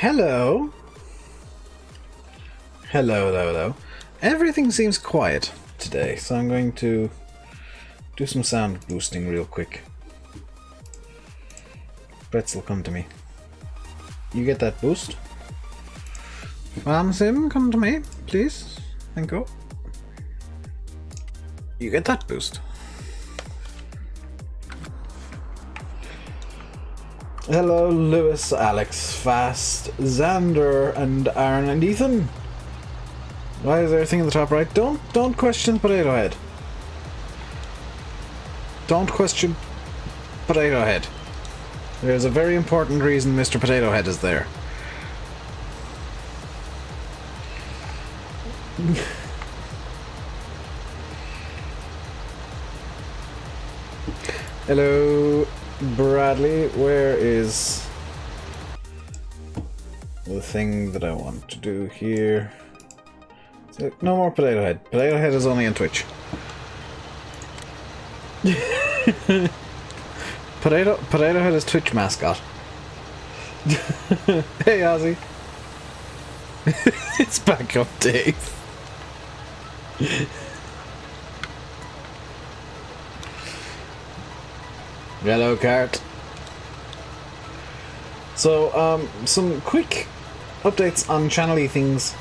Hello. Hello. Everything seems quiet today, so I'm going to do some sound boosting real quick. Pretzel, come to me. You get that boost? Sim, come to me, please. Thank you. You get that boost. Hello, Lewis, Alex, Fast, Xander, and Aaron, and Ethan. Why is there a thing in the top right? Don't question Potato Head. Don't question Potato Head. There's a very important reason Mr. Potato Head is there. Hello, Bradley. Where is the thing that I want to do here? So, no more Potato Head. Potato Head is only on Twitch. Potato Head is Twitch mascot. Hey, Ozzy. It's back up, Dave. Hello, Cart. So, some quick updates on channel-y things,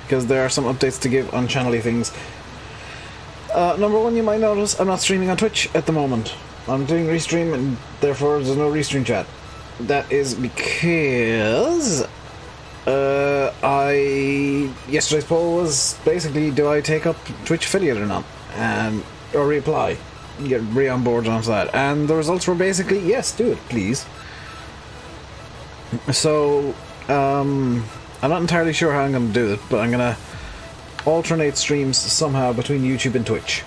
because there are some updates to give on channel-y things. Number one, you might notice I'm not streaming on Twitch at the moment. I'm doing restream, and therefore there's no restream chat. That is because yesterday's poll was basically, do I take up Twitch affiliate or not, or reapply, get on board onto that, and the results were basically yes, do it, please. So I'm not entirely sure how I'm going to do it, but I'm going to alternate streams somehow between YouTube and Twitch.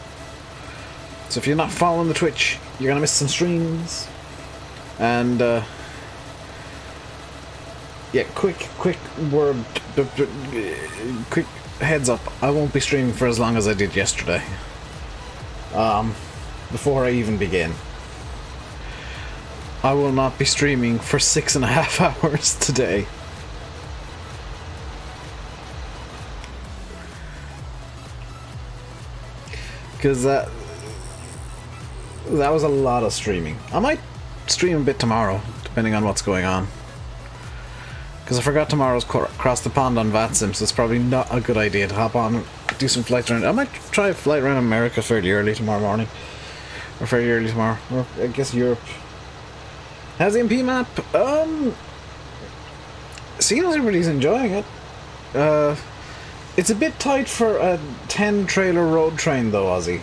So if you're not following the Twitch, you're going to miss some streams. And yeah, quick word, quick heads up, I won't be streaming for as long as I did yesterday. Before I even begin, I will not be streaming for 6.5 hours today. Because that was a lot of streaming. I might stream a bit tomorrow, depending on what's going on. Because I forgot tomorrow's Cross the Pond on VATSIM, so it's probably not a good idea to hop on and do some flights around. I might try a flight around America fairly early tomorrow morning. Or fairly early tomorrow. Or I guess Europe. How's the MP map? Seems everybody's enjoying it. It's a bit tight for a 10 trailer road train though, Ozzy.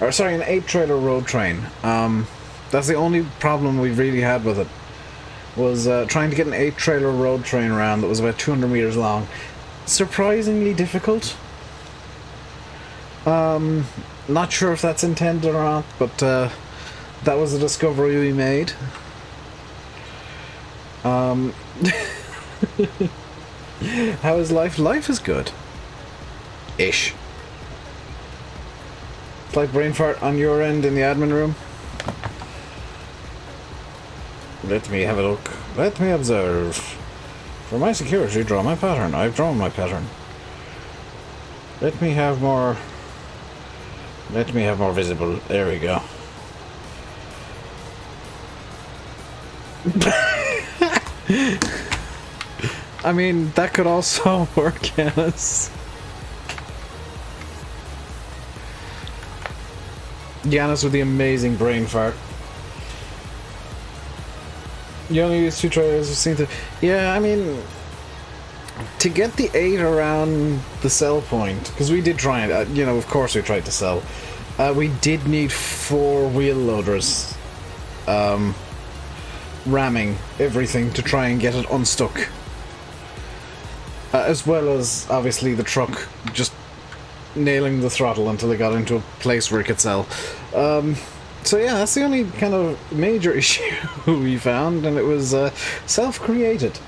Or sorry, an 8 trailer road train. That's the only problem we've really had with it. Was trying to get an 8 trailer road train around that was about 200 meters long. Surprisingly difficult. Not sure if that's intended or not, but that was a discovery we made. How is life? Life is good. Ish. Slight brain fart on your end in the admin room. Let me have a look. Let me observe. For my security, draw my pattern. I've drawn my pattern. Let me have more visible. There we go. I mean, that could also work, Yanis. Yanis with the amazing brain fart. You only use 2 trailers, you seem to... Yeah, I mean... To get the 8 around the sell point, because we did try it, you know, of course we tried to sell. We did need 4 wheel loaders. Ramming everything to try and get it unstuck. As well as, obviously, the truck just nailing the throttle until it got into a place where it could sell. So yeah, that's the only kind of major issue we found, and it was self-created.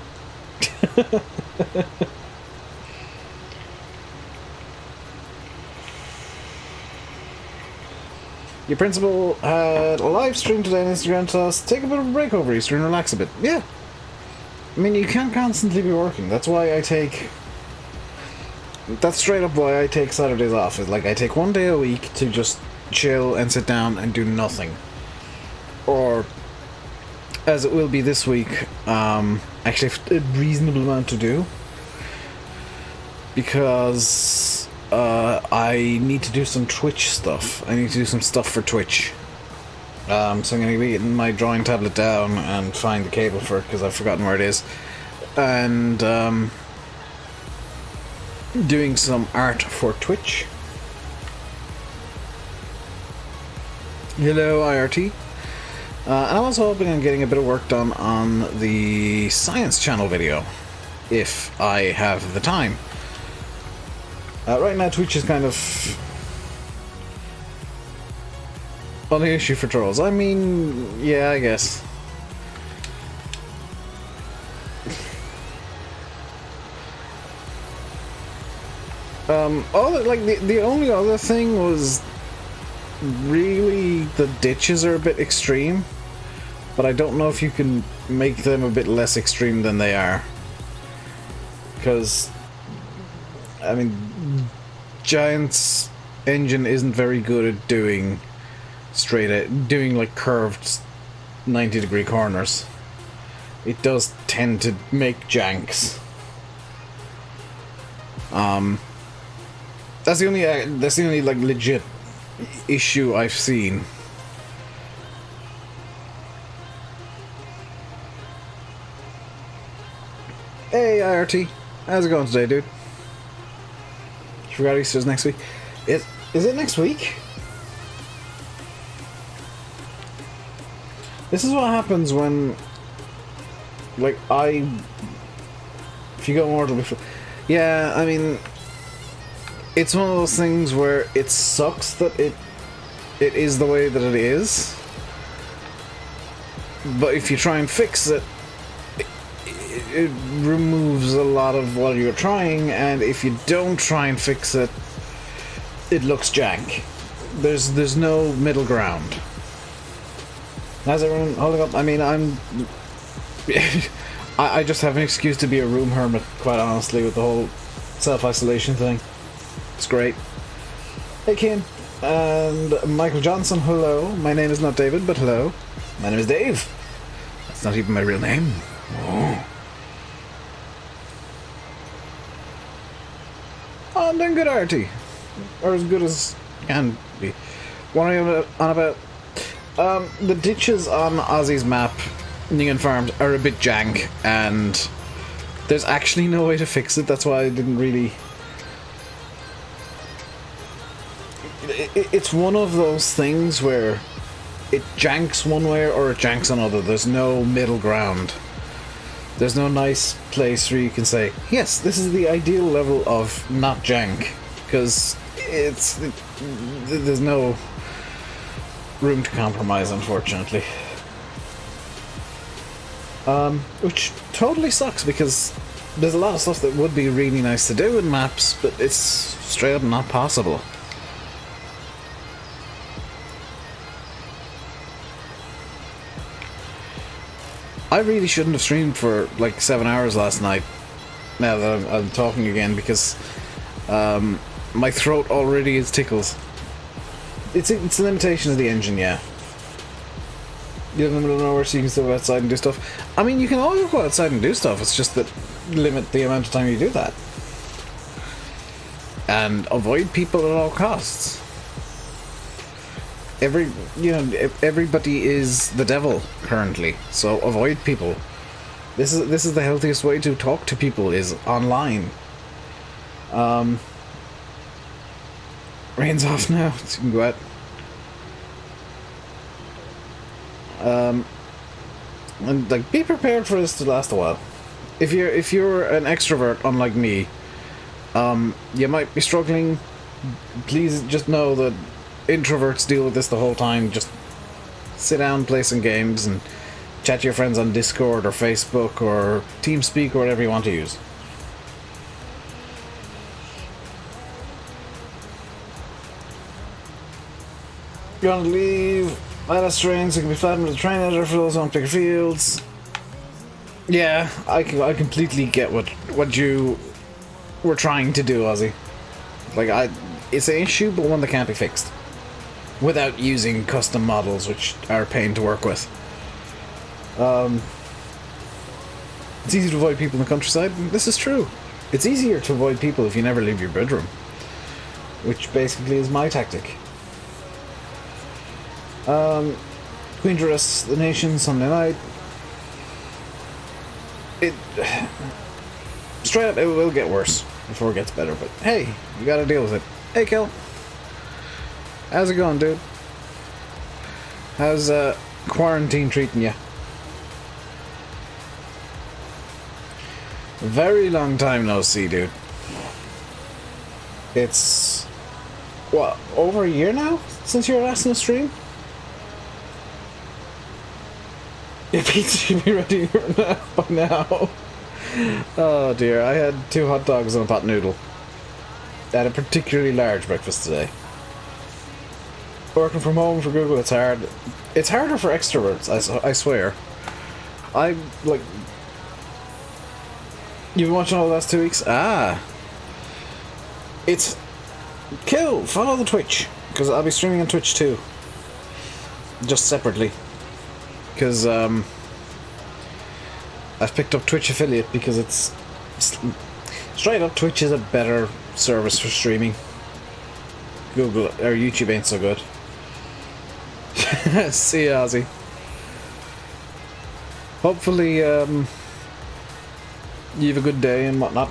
Your principal had a live stream today on Instagram, so take a bit of a break over Easter and relax a bit. Yeah. I mean, you can't constantly be working. That's why I take... That's straight up why I take Saturdays off. Is like, I take one day a week to just chill and sit down and do nothing. Or, as it will be this week, actually a reasonable amount to do. Because I need to do some Twitch stuff. I need to do some stuff for Twitch. So I'm going to be getting my drawing tablet down and find the cable for it because I've forgotten where it is. And doing some art for Twitch. Hello, IRT. And I'm also hoping on getting a bit of work done on the Science Channel video, if I have the time. Right now, Twitch is kind of on the issue for trolls. I mean, yeah, I guess. The only other thing was really the ditches are a bit extreme, but I don't know if you can make them a bit less extreme than they are. Because, I mean, Giant's engine isn't very good at doing like curved 90-degree corners. It does tend to make janks. That's the only like legit issue I've seen. Hey IRT, how's it going today, dude? You forgot Easter's next week. Is it next week? This is what happens when, like, if you go mortal before... Yeah, I mean, it's one of those things where it sucks that it is the way that it is. But if you try and fix it, it removes a lot of what you're trying, and if you don't try and fix it, it looks jank. There's no middle ground. How's everyone holding up? I mean, I just have an excuse to be a room hermit, quite honestly, with the whole self-isolation thing. It's great. Hey, Ken. And Michael Johnson, hello. My name is not David, but hello. My name is Dave. That's not even my real name. Oh. Oh, I'm doing good, RT. Or as good as can be. What are you on about? The ditches on Ozzy's map, Neon Farms, are a bit jank, and there's actually no way to fix it. That's why I didn't really... It's one of those things where it janks one way or it janks another. There's no middle ground. There's no nice place where you can say, yes, this is the ideal level of not jank, because there's no room to compromise, unfortunately. Which totally sucks, because there's a lot of stuff that would be really nice to do in maps, but it's straight up not possible. I really shouldn't have streamed for like 7 hours last night, now that I'm talking again, because my throat already is tickles. It's a limitation of the engine, yeah. You live in the middle of nowhere, so you can still go outside and do stuff. I mean, you can always go outside and do stuff, it's just that limit the amount of time you do that. And avoid people at all costs. Everybody is the devil currently, so avoid people. This is the healthiest way to talk to people, is online. Rain's off now, so you can go out. And like, be prepared for this to last a while. If you're an extrovert, unlike me, you might be struggling. Please just know that introverts deal with this the whole time. Just sit down, play some games, and chat to your friends on Discord or Facebook or TeamSpeak or whatever you want to use. You want to leave? Let us train so it can be flattened with the train editor for those on picker fields. Yeah, I completely get what you were trying to do, Ozzy. Like, it's an issue, but one that can't be fixed without using custom models, which are a pain to work with. It's easy to avoid people in the countryside. This is true. It's easier to avoid people if you never leave your bedroom, which basically is my tactic. Queen to rest the nation Sunday night. Straight up, it will get worse before it gets better, but hey, you gotta deal with it. Hey, Kel. How's it going, dude? How's quarantine treating you? Very long time no see, dude. It's what, over a year now since you were last in a stream? Your pizza should be ready by now. Oh dear, I had 2 hot dogs and a pot noodle. I had a particularly large breakfast today. Working from home for Google, it's hard. It's harder for extroverts, I swear. I, like... You've been watching all the last 2 weeks? Ah! It's... Cool! Follow the Twitch, because I'll be streaming on Twitch too. Just separately. Because, I've picked up Twitch affiliate because it's... Straight up, Twitch is a better service for streaming. Google or YouTube ain't so good. See ya, Ozzy. Hopefully, you have a good day and whatnot.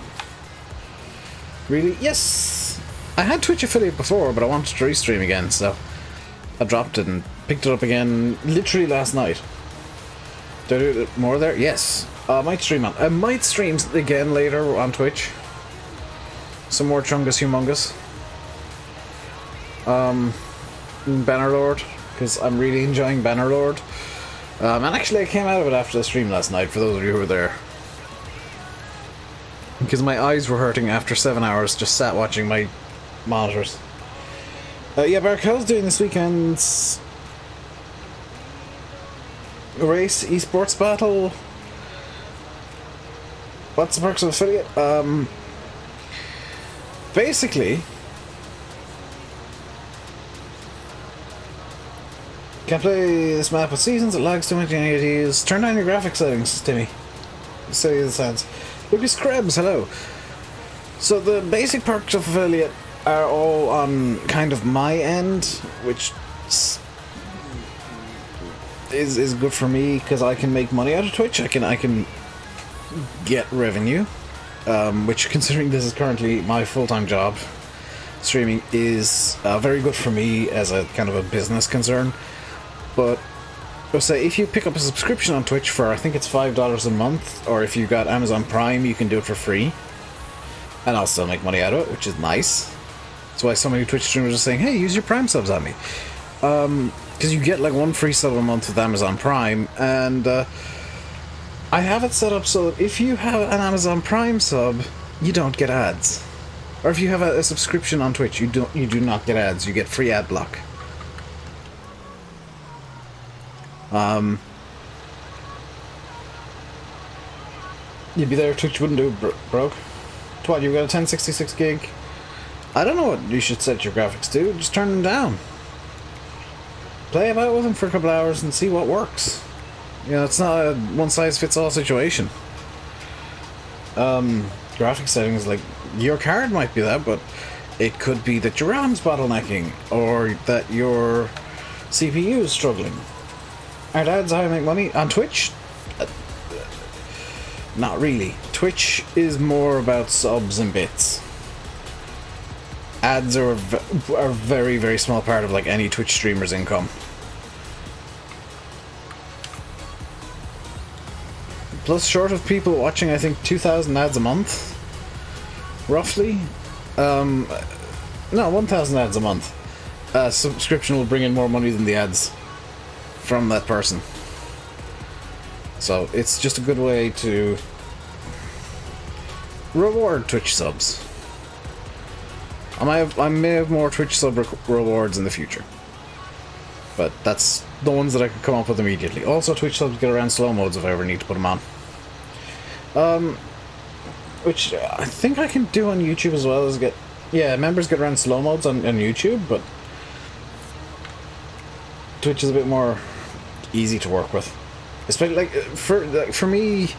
Really? Yes! I had Twitch affiliate before, but I wanted to restream again, so I dropped it and picked it up again literally last night. Did I do more there? Yes. I might stream again later on Twitch. Some more Chungus Humongus. Bannerlord, because I'm really enjoying Bannerlord. And actually I came out of it after the stream last night, for those of you who were there. Because my eyes were hurting after 7 hours just sat watching my monitors. Yeah, Barkel's doing this weekend's race esports battle. What's the perks of affiliate? Basically, can't play this map with seasons, it lags too much in ATs. Turn down your graphics settings, Timmy. Say the sounds. Lucas Krebs, hello. So the basic perks of affiliate are all on kind of my end, which is good for me because I can make money out of Twitch. I can get revenue, which, considering this is currently my full-time job, streaming is very good for me as a kind of a business concern. But I'll say if you pick up a subscription on Twitch for, I think it's $5 a month, or if you got Amazon Prime, you can do it for free, and I'll still make money out of it, which is nice. That's why so many Twitch streamers are saying, hey, use your Prime subs on me. Because you get like 1 free sub a month with Amazon Prime, and I have it set up so that if you have an Amazon Prime sub, you don't get ads. Or if you have a subscription on Twitch, you do not get ads, you get free ad block. You'd be there if Twitch wouldn't do broke. What, you've got a 1066 gig? I don't know what you should set your graphics to, just turn them down. Play about with them for a couple hours and see what works. You know, it's not a one-size-fits-all situation. Graphics settings, like, your card might be that, but it could be that your RAM's bottlenecking, or that your CPU is struggling. Are ads how I make money? On Twitch? Not really. Twitch is more about subs and bits. Ads are a very, very small part of like any Twitch streamer's income. Plus, short of people watching, I think 2,000 ads a month, roughly. No, 1,000 ads a month. Subscription will bring in more money than the ads from that person. So it's just a good way to reward Twitch subs. I may have more Twitch sub rewards in the future, but that's the ones that I could come up with immediately. Also, Twitch subs get around slow modes if I ever need to put them on. Which I think I can do on YouTube as well as get... Yeah, members get around slow modes on YouTube, but Twitch is a bit more easy to work with. Especially, for me,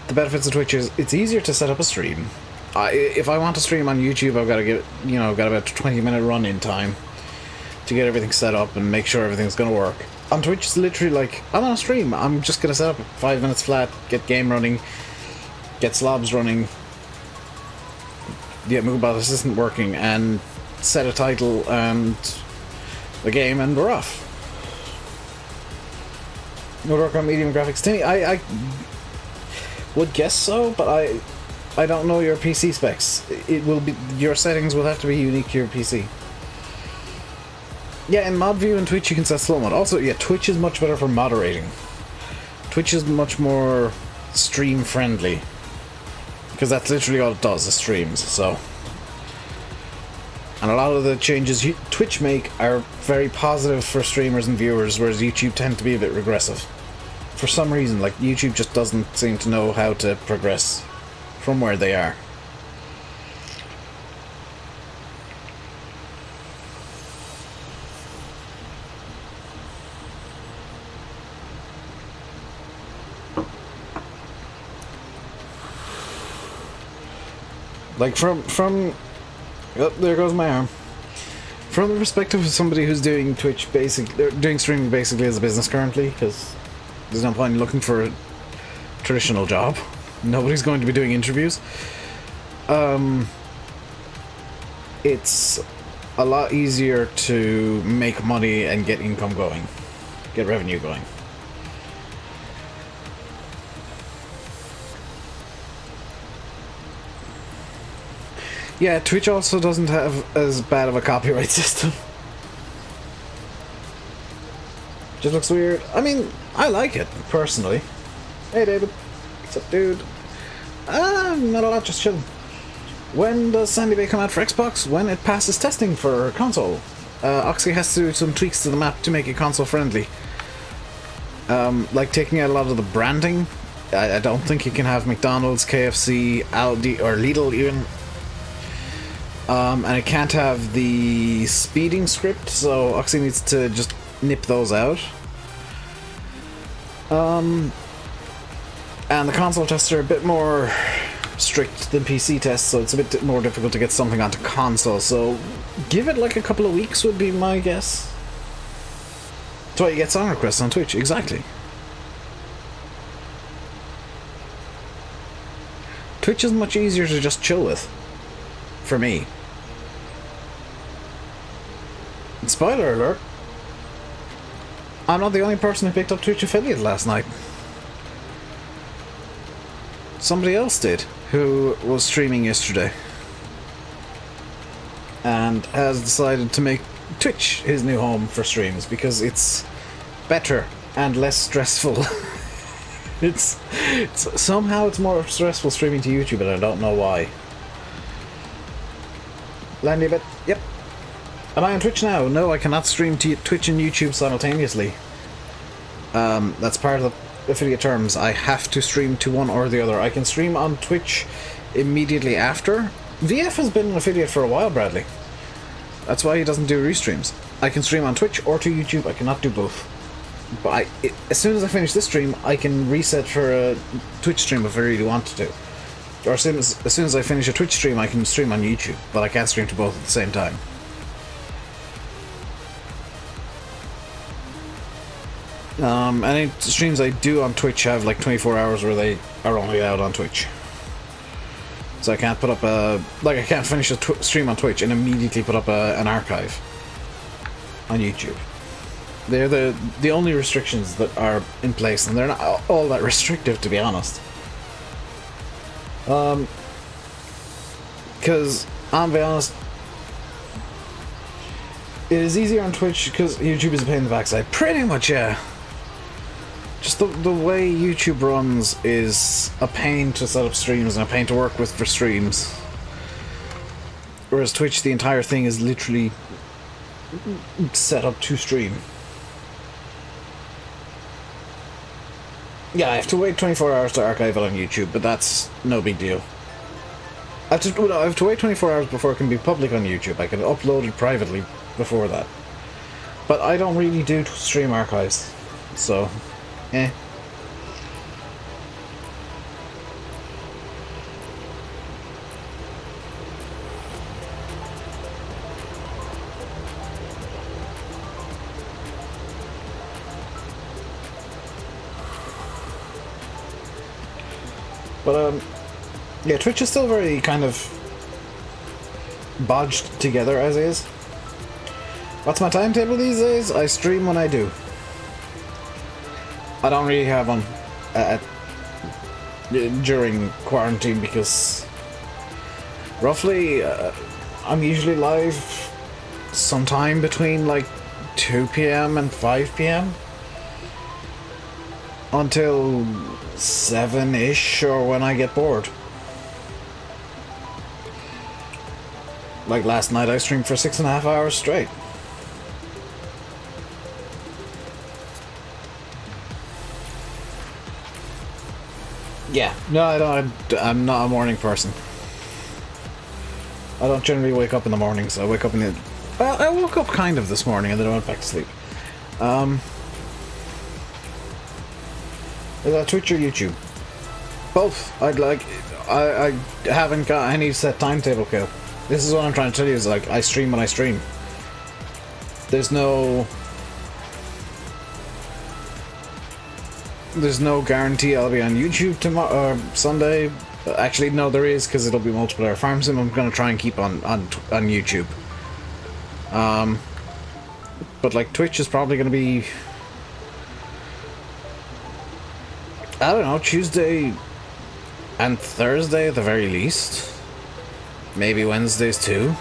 the benefits of Twitch is it's easier to set up a stream. If I want to stream on YouTube, I've got to get, got about a 20-minute run-in time to get everything set up and make sure everything's going to work. On Twitch, it's literally like, I'm on a stream, I'm just going to set up 5 minutes flat, get game running, get slobs running, get Mobile Assistant working, and set a title and the game, and we're off. No work on medium graphics. Timmy, I would guess so, but I don't know your PC specs. It will be, your settings will have to be unique to your PC. Yeah, in mod view and Twitch you can set slow mode. Also, yeah, Twitch is much better for moderating. Twitch is much more stream friendly, because that's literally all it does, is streams. So, and a lot of the changes Twitch make are very positive for streamers and viewers, whereas YouTube tend to be a bit regressive. For some reason, like, YouTube just doesn't seem to know how to progress from where they are. Like, from oh, there goes my arm. From the perspective of somebody who's doing doing streaming basically as a business currently, because there's no point in looking for a traditional job. Nobody's going to be doing interviews. It's a lot easier to make money and get income going, get revenue going. Yeah, Twitch also doesn't have as bad of a copyright system. Just looks weird. I mean, I like it, personally. Hey, David. What's up, dude? Not a lot, just chilling. When does Sandy Bay come out for Xbox? When it passes testing for console. Oxy has to do some tweaks to the map to make it console-friendly. Like taking out a lot of the branding. I don't think you can have McDonald's, KFC, Aldi, or Lidl even. And it can't have the speeding script, so Oxy needs to just nip those out. And the console tests are a bit more strict than PC tests, so it's a bit more difficult to get something onto console, so give it like a couple of weeks would be my guess. That's why you get song requests on Twitch, exactly. Twitch is much easier to just chill with. For me. And spoiler alert, I'm not the only person who picked up Twitch affiliate last night. Somebody else did, who was streaming yesterday. And has decided to make Twitch his new home for streams, because it's better and less stressful. it's somehow it's more stressful streaming to YouTube, and I don't know why. Landy a bit. Yep. Am I on Twitch now? No, I cannot stream to Twitch and YouTube simultaneously. That's part of the affiliate terms. I have to stream to one or the other. I can stream on Twitch immediately after. VF has been an affiliate for a while, Bradley. That's why he doesn't do restreams. I can stream on Twitch or to YouTube. I cannot do both. But as soon as I finish this stream, I can reset for a Twitch stream if I really want to. Or as soon as I finish a Twitch stream, I can stream on YouTube, but I can't stream to both at the same time. Any streams I do on Twitch have like 24 hours where they are only out on Twitch. So I can't put up I can't finish a stream on Twitch and immediately put up an archive on YouTube. They're the only restrictions that are in place, and they're not all that restrictive, to be honest. Because, I'll be honest, it is easier on Twitch because YouTube is a pain in the backside. Pretty much, yeah. Just the way YouTube runs is a pain to set up streams and a pain to work with for streams. Whereas Twitch, the entire thing is literally set up to stream. Yeah, I have to wait 24 hours to archive it on YouTube, but that's no big deal. I have to wait 24 hours before it can be public on YouTube. I can upload it privately before that. But I don't really do stream archives, so, eh. But, yeah, Twitch is still very kind of bodged together as is. What's my timetable these days? I stream when I do. I don't really have one during quarantine because roughly I'm usually live sometime between like 2 PM and 5 PM until 7-ish or when I get bored. Like last night I streamed for 6.5 hours straight. Yeah, no, I'm not a morning person. I don't generally wake up in the mornings. I wake up in the... Well, I woke up kind of this morning and then I went back to sleep. Is that Twitch or YouTube? Both. I haven't got any set timetable, Kill. This is what I'm trying to tell you, is like, I stream when I stream. There's no guarantee I'll be on YouTube tomorrow or Sunday. Actually, no, there is, because it'll be multiplayer farm sim. I'm gonna try and keep on YouTube. But like Twitch is probably gonna be, I don't know, Tuesday and Thursday at the very least. Maybe Wednesdays too.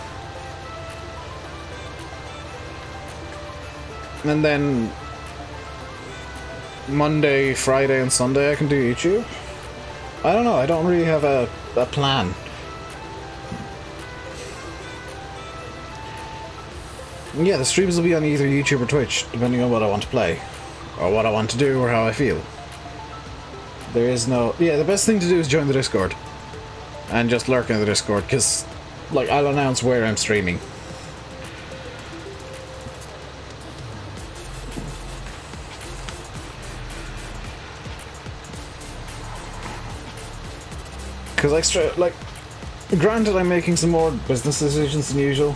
And then Monday, Friday and Sunday I can do YouTube. I don't know, I don't really have a plan. Yeah, the streams will be on either YouTube or Twitch, depending on what I want to play. Or what I want to do, or how I feel. There is no... Yeah, the best thing to do is join the Discord. And just lurk in the Discord, because, like, I'll announce where I'm streaming. Because, like, granted I'm making some more business decisions than usual.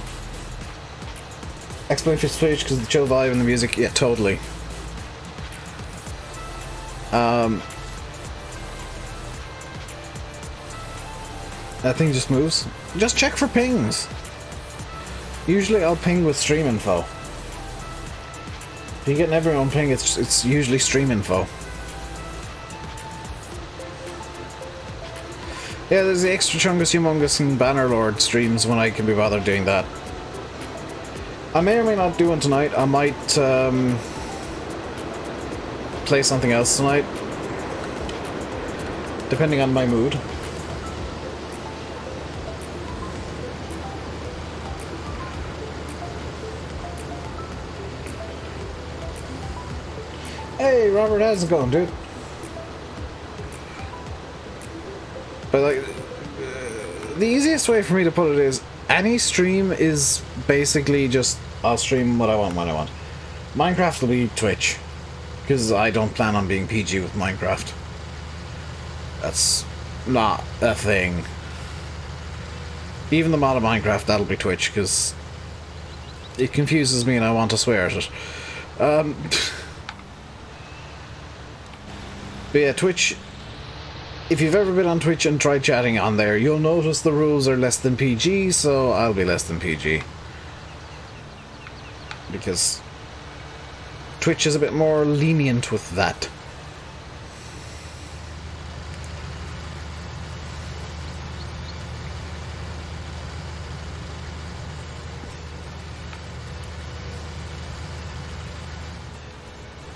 Explain for speech because of the chill vibe and the music, yeah, totally. That thing just moves. Just check for pings. Usually I'll ping with stream info. If you get an everyone ping, it's usually stream info. Yeah, there's the Extra Chungus, Humongous and Bannerlord streams when I can be bothered doing that. I may or may not do one tonight. I might play something else tonight, depending on my mood. Hey, Robert, how's it going, dude? But like, the easiest way for me to put it is, any stream is basically just, I'll stream what I want when I want. Minecraft will be Twitch, because I don't plan on being PG with Minecraft. That's not a thing. Even the mod of Minecraft, that'll be Twitch, because it confuses me and I want to swear at it. But yeah, Twitch, if you've ever been on Twitch and tried chatting on there, you'll notice the rules are less than PG, so I'll be less than PG. Because Twitch is a bit more lenient with that.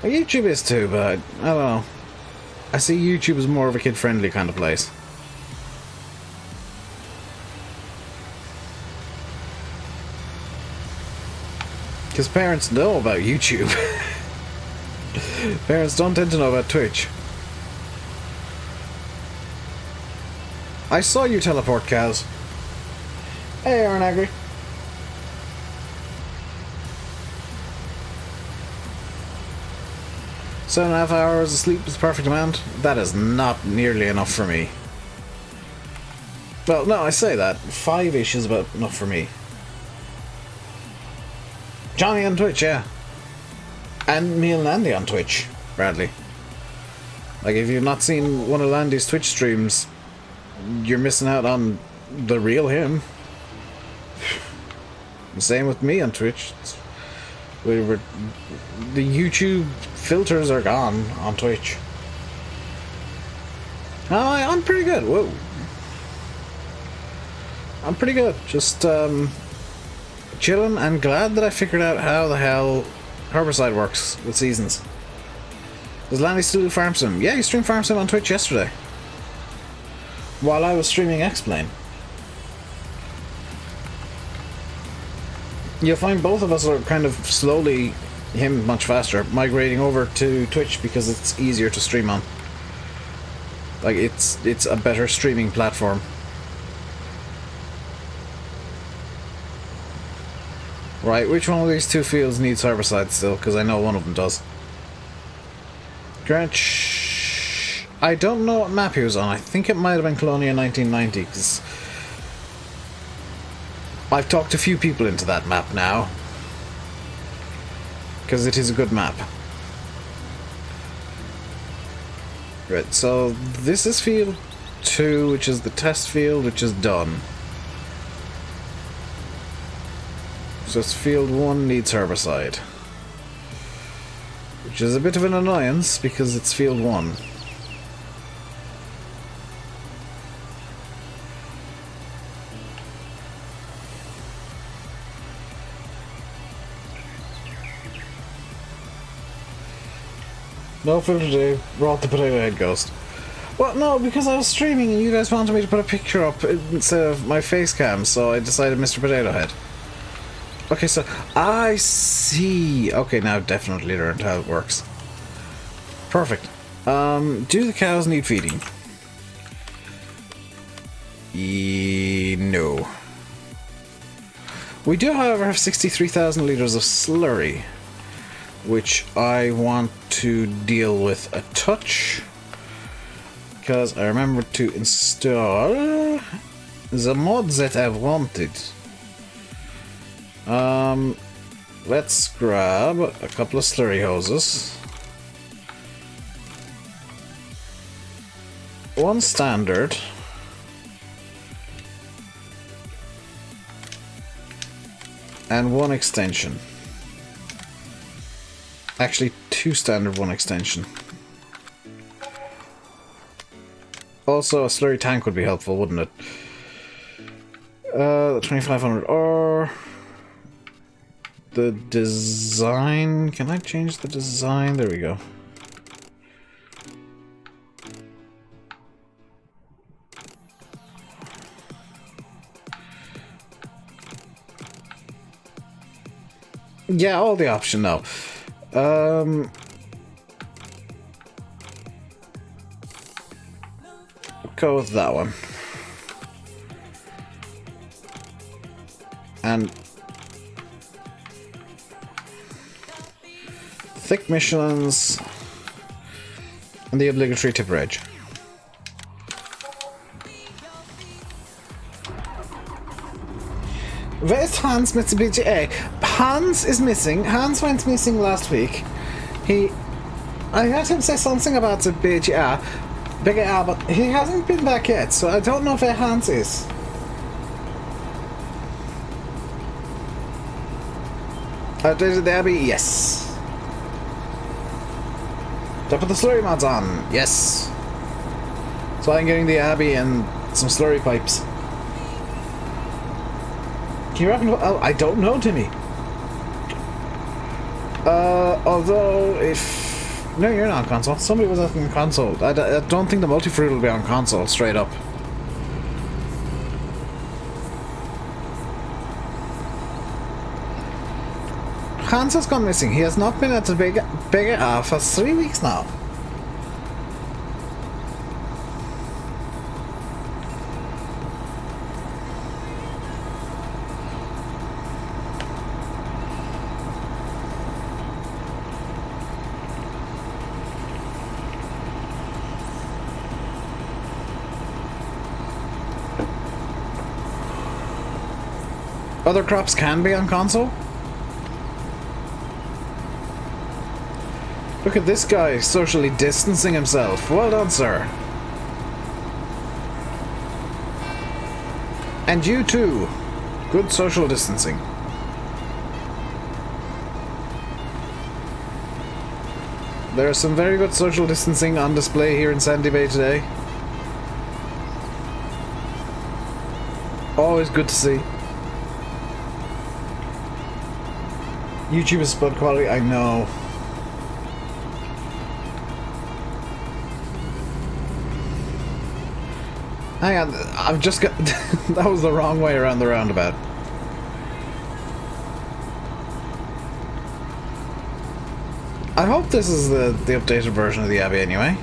YouTube is too, but I don't know. I see YouTube as more of a kid-friendly kind of place. Because parents know about YouTube. Parents don't tend to know about Twitch. I saw you teleport, cows. Hey, Aaron Agri. Seven and a half hours of sleep is the perfect amount. That is not nearly enough for me. Well, no, I say that. 5-ish is about enough for me. Johnny on Twitch, yeah. And me and Landy on Twitch, Bradley. Like, if you've not seen one of Landy's Twitch streams, you're missing out on the real him. Same with me on Twitch. The YouTube filters are gone on Twitch. I'm pretty good. Whoa. I'm pretty good. Just chilling and glad that I figured out how the hell herbicide works with seasons. Does Landy still do Farm Sim? Yeah, he streamed Farm Sim on Twitch yesterday. While I was streaming X-Plane. You'll find both of us are kind of slowly, him much faster, migrating over to Twitch because it's easier to stream on. Like, it's a better streaming platform. Right, which one of these two fields needs herbicide still? Because I know one of them does. Granch... I don't know what map he was on. I think it might have been Colonia 1990, because I've talked a few people into that map now. Because it is a good map. Right, so this is field 2, which is the test field, which is done. So it's field 1 needs herbicide. Which is a bit of an annoyance because it's field 1. No filter today, brought the potato head ghost. Well, no, because I was streaming and you guys wanted me to put a picture up instead of my face cam, so I decided Mr. Potato Head. Okay, so I see. Okay, now I've definitely learned how it works. Perfect. Do the cows need feeding? No. We do, however, have 63,000 liters of slurry, which I want to deal with a touch, because I remember to install the mods that I wanted. Let's grab a couple of slurry hoses. One standard. And one extension. Actually, 2 standard, 1 extension. Also, a slurry tank would be helpful, wouldn't it? The 2500 or the design. Can I change the design? There we go. Yeah, all the option now. Go with that one. And thick Michelins and the obligatory tipper edge. Where's Hans mit the BGA? Hans is missing. Hans went missing last week. I heard him say something about the BGA, but he hasn't been back yet, so I don't know where Hans is. Did the Abbey? Yes. Did I put the slurry mods on? Yes. So I'm getting the Abbey and some slurry pipes. Can you reckon? Oh, I don't know, Timmy. Although if... No, you're not on console. Somebody was on console. I don't think the multi-fruit will be on console, straight up. Hans has gone missing. He has not been at the big for 3 weeks now. Other crops can be on console? Look at this guy socially distancing himself. Well done, sir. And you too. Good social distancing. There's some very good social distancing on display here in Sandy Bay today. Always good to see. YouTube is spud quality, I know. Hang on, I've just got... that was the wrong way around the roundabout. I hope this is the updated version of the Abbey anyway.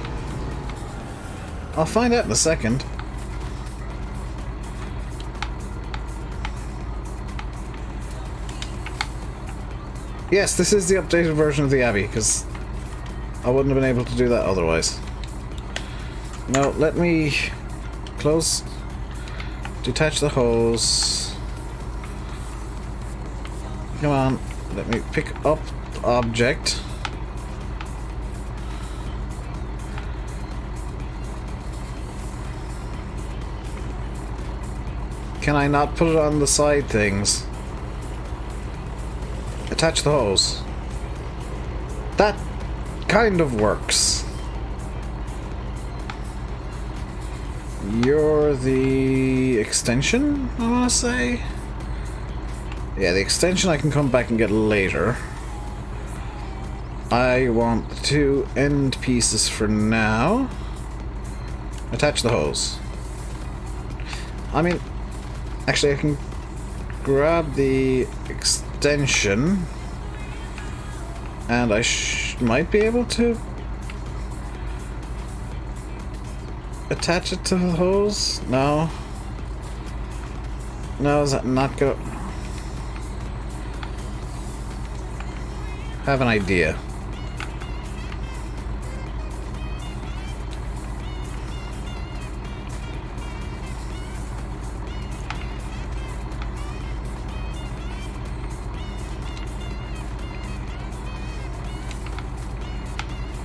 I'll find out in a second. Yes, this is the updated version of the Abbey, because I wouldn't have been able to do that otherwise. No, let me close, detach the hose. Come on, let me pick up the object. Can I not put it on the side things? Attach the hose. That kind of works. You're the extension, I want to say? Yeah, the extension I can come back and get later. I want the two end pieces for now. Attach the hose. I mean, actually I can grab the extension and I might be able to attach it to the hose? No. No, is that not go? Have an idea.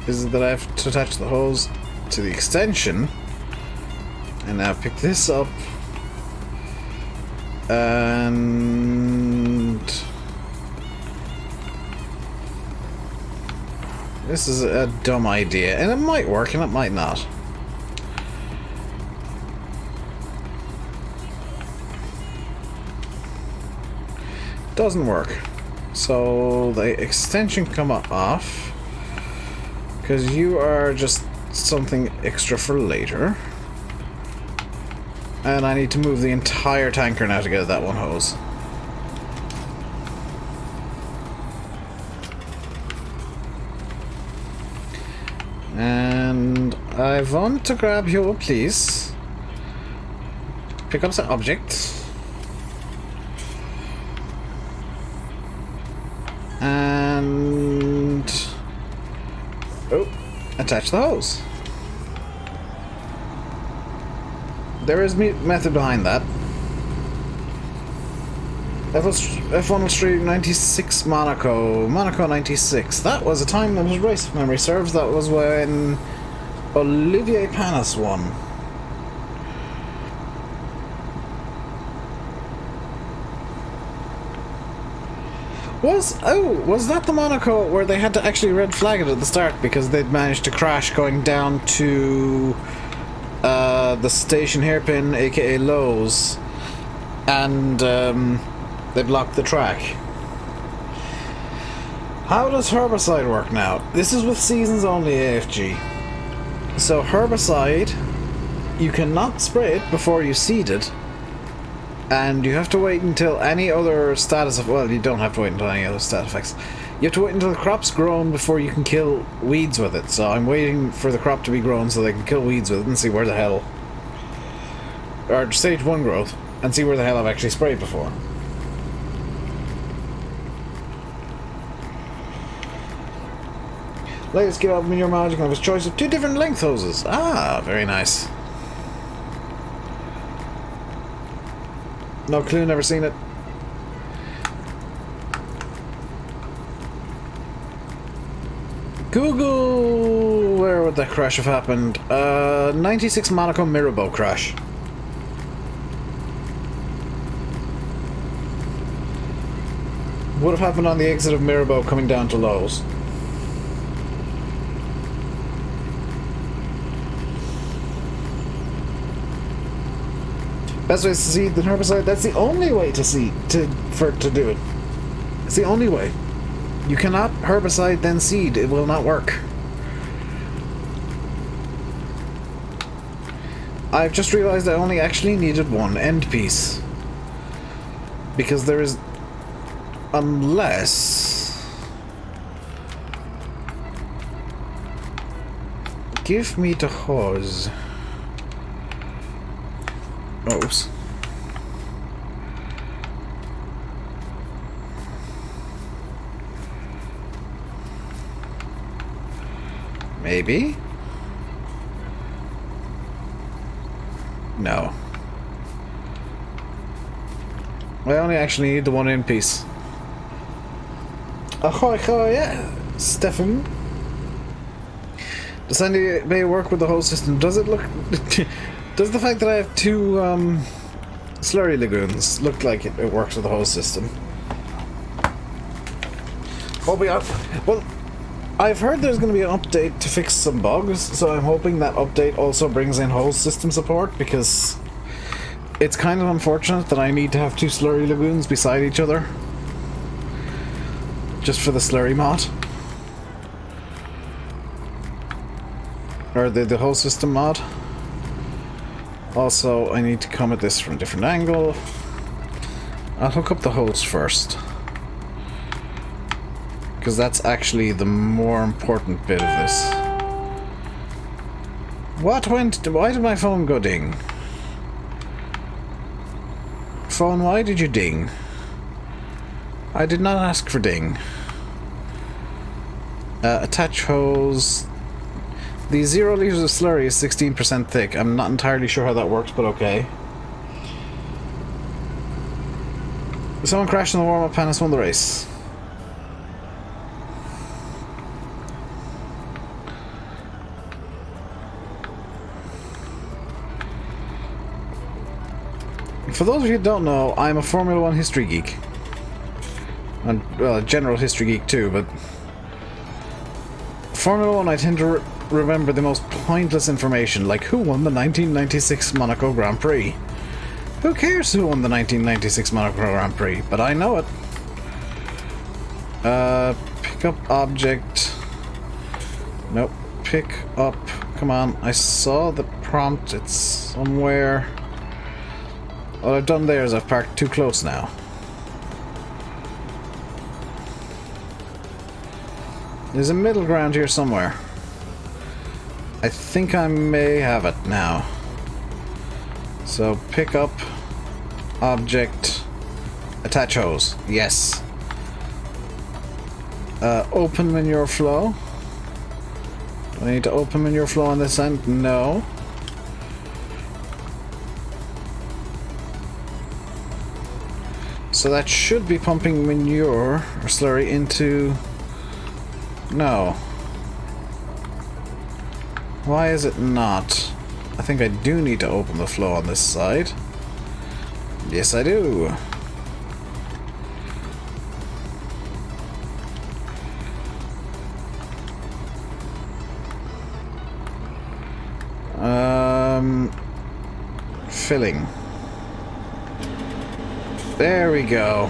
Is it that I have to attach the hose to the extension? And now pick this up. And this is a dumb idea. And it might work and it might not. Doesn't work. So the extension come off. Because you are just something extra for later. And I need to move the entire tanker now to get that one hose. And I want to grab you, please. Pick up the object. And... oh, attach the hose. There is method behind that. F1 Street 96 Monaco. Monaco 96. That was a time that was race, if memory serves. That was when Olivier Panis won. Was that the Monaco where they had to actually red flag it at the start because they'd managed to crash going down to the station hairpin, aka Lowe's, and they blocked the track. How does herbicide work now? This is with seasons only AFG. So herbicide, you cannot spray it before you seed it. And you have to wait until any other status of... well, you don't have to wait until any other stat effects. You have to wait until the crop's grown before you can kill weeds with it. So I'm waiting for the crop to be grown so they can kill weeds with it and see where the hell... or stage 1 growth, and see where the hell I've actually sprayed before. Latest give out your magic of his choice of 2 different length hoses. Ah, very nice. No clue, never seen it. Google, where would that crash have happened? 96 Monaco Mirabeau crash. Would have happened on the exit of Mirabeau coming down to Lowe's. Best way to seed the herbicide? That's the only way to seed to do it. It's the only way. You cannot herbicide then seed. It will not work. I've just realized I only actually needed one end piece. Because there is... Unless... Give me the hose. Oops. Maybe? No. I only actually need the one end piece. Ahoy, yeah, Stefan. Does Sandy Bay work with the whole system? Does it look... Does the fact that I have two slurry lagoons look like it works with the whole system? Well, I've heard there's going to be an update to fix some bugs, so I'm hoping that update also brings in whole system support, because it's kind of unfortunate that I need to have two slurry lagoons beside each other. Just for the slurry mod. Or the whole system mod. Also, I need to come at this from a different angle. I'll hook up the hose first. Because that's actually the more important bit of this. What went... Why did my phone go ding? Phone, why did you ding? I did not ask for ding. Attach hose... The 0 liters of slurry is 16% thick. I'm not entirely sure how that works, but okay. Someone crashed in the warm-up and has won the race. For those of you who don't know, I'm a Formula 1 history geek. And, well, a general history geek too, but... Formula 1, I tend to remember the most pointless information, like who won the 1996 Monaco Grand Prix. Who cares who won the 1996 Monaco Grand Prix? But I know it. Pick up object. Nope. Pick up. Come on. I saw the prompt. It's somewhere. What I've done there is I've parked too close now. There's a middle ground here somewhere. I think I may have it now. So pick up object, attach hose. Yes. Open manure flow. Do I need to open manure flow on this end? No. So that should be pumping manure or slurry into... No. Why is it not? I think I do need to open the flow on this side. Yes, I do. Filling. There we go.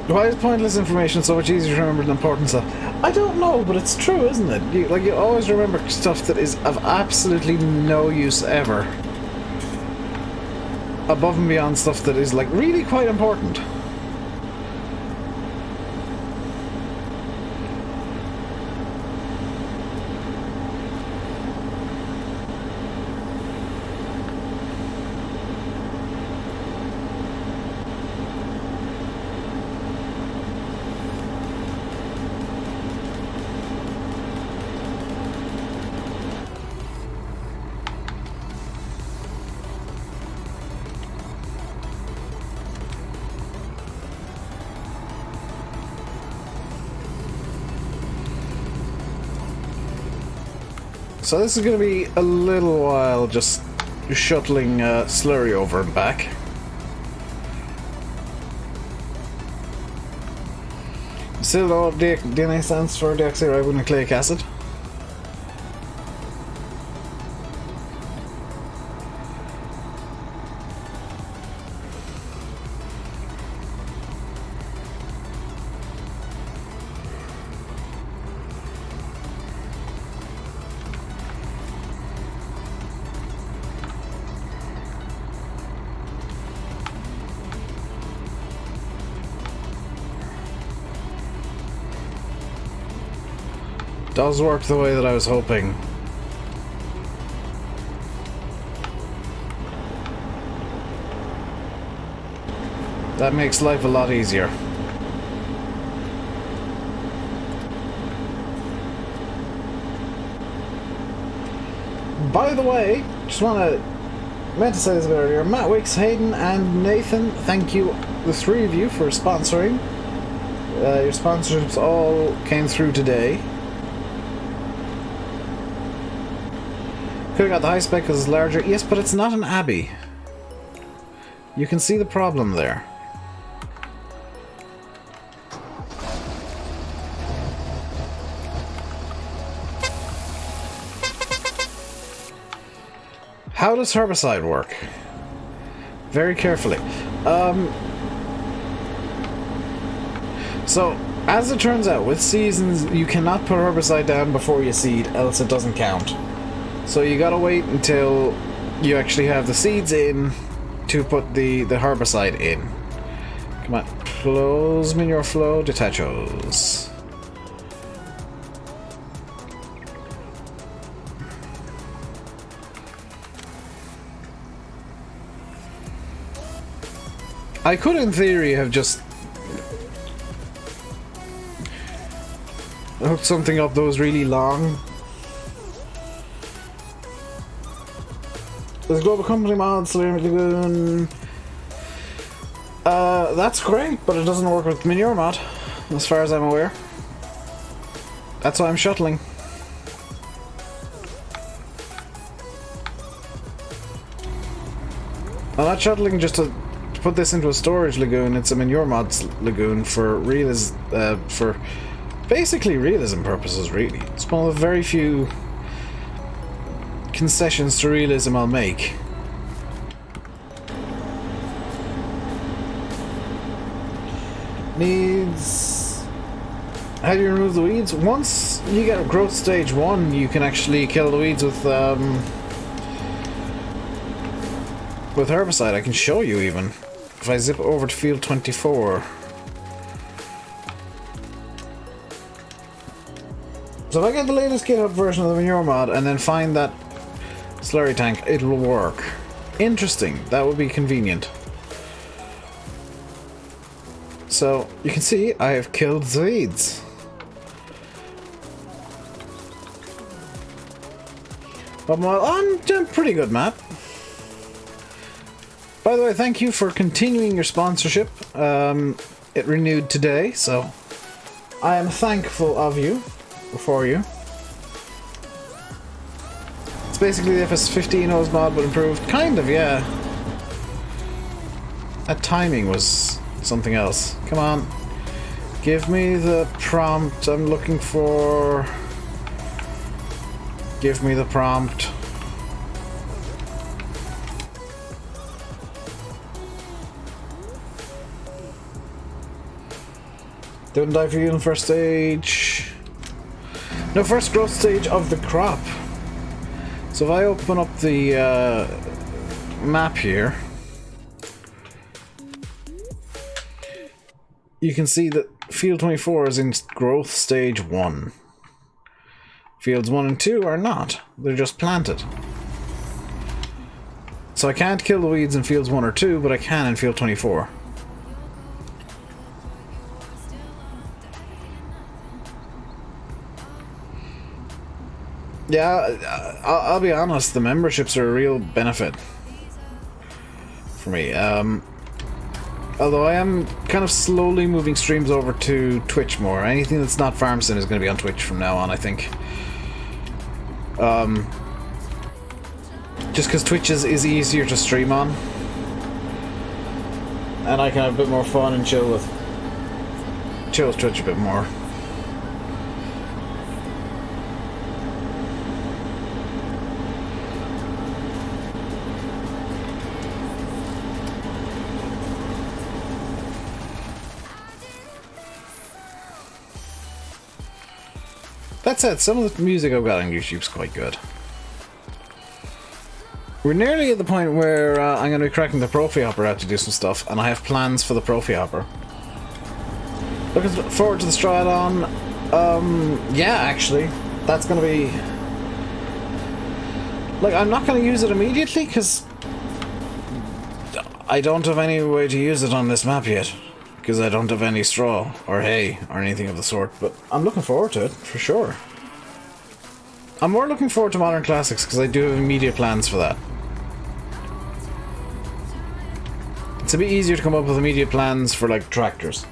Why is pointless information so much easier to remember than important stuff? I don't know, but it's true, isn't it? You always remember stuff that is of absolutely no use ever. Above and beyond stuff that is, like, really quite important. So this is going to be a little while just shuttling Slurry over and back. Still know what DNA stands for, deoxyribonucleic acid. Does work the way that I was hoping. That makes life a lot easier. By the way, meant to say this a bit earlier, Matt Wicks, Hayden and Nathan, thank you, the three of you, for sponsoring. Your sponsorships all came through today. Could have got the high spec because it's larger. Yes, but it's not an Abbey. You can see the problem there. How does herbicide work? Very carefully. So, as it turns out, with seasons, you cannot put herbicide down before you seed, else it doesn't count. So you gotta wait until you actually have the seeds in to put the herbicide in. Come on, close manure flow, detachos. I could, in theory, have just hooked something up that was really long. There's Global Company mod, Slurry Lagoon. That's great, but it doesn't work with Manure mod, as far as I'm aware. That's why I'm shuttling. I'm not shuttling just to put this into a storage lagoon. It's a Manure mods lagoon for for basically realism purposes, really. It's one of the very few concessions to realism I'll make. Needs... How do you remove the weeds? Once you get growth stage 1, you can actually kill the weeds with herbicide. I can show you even. If I zip over to field 24. So if I get the latest GitHub version of the manure mod and then find that slurry tank, it'll work. Interesting. That would be convenient. So you can see I have killed the weeds. But well, I'm doing pretty good, Matt. By the way, thank you for continuing your sponsorship. It renewed today, so I am thankful of you, for you. It's basically the FS15 O's mod, but improved. Kind of, yeah. That timing was something else. Come on. Give me the prompt I'm looking for. Give me the prompt. Don't die for you in the first stage. No, first growth stage of the crop. So if I open up the map here, you can see that field 24 is in growth stage 1. Fields 1 and 2 are not. They're just planted. So I can't kill the weeds in fields 1 or 2, but I can in field 24. Yeah, I'll be honest, the memberships are a real benefit for me. Although I am kind of slowly moving streams over to Twitch more. Anything that's not FarmSim is going to be on Twitch from now on, I think. Just because Twitch is easier to stream on. And I can have a bit more fun and chill with Twitch a bit more. That said, some of the music I've got on YouTube's quite good. We're nearly at the point where I'm going to be cracking the Profi Hopper out to do some stuff, and I have plans for the Profi Hopper. Looking forward to the Stridon. Yeah, actually, that's going to be... Like, I'm not going to use it immediately, because I don't have any way to use it on this map yet. Because I don't have any straw, or hay, or anything of the sort, but I'm looking forward to it, for sure. I'm more looking forward to Modern Classics, because I do have immediate plans for that. It's a bit easier to come up with immediate plans for, like, tractors.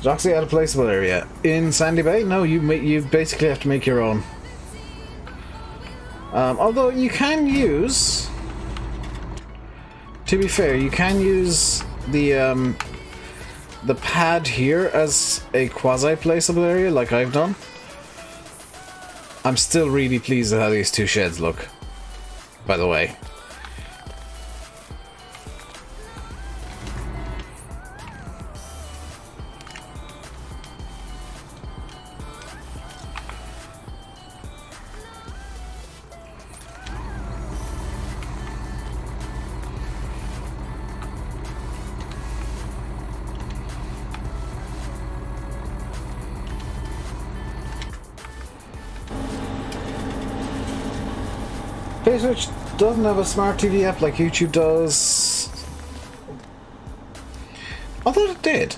Doxy had a placeable area. In Sandy Bay? No, you basically have to make your own. Although you can use... To be fair, you can use the pad here as a quasi-placeable area, like I've done. I'm still really pleased with how these two sheds look, by the way. Switch doesn't have a smart TV app like YouTube does. I thought it did.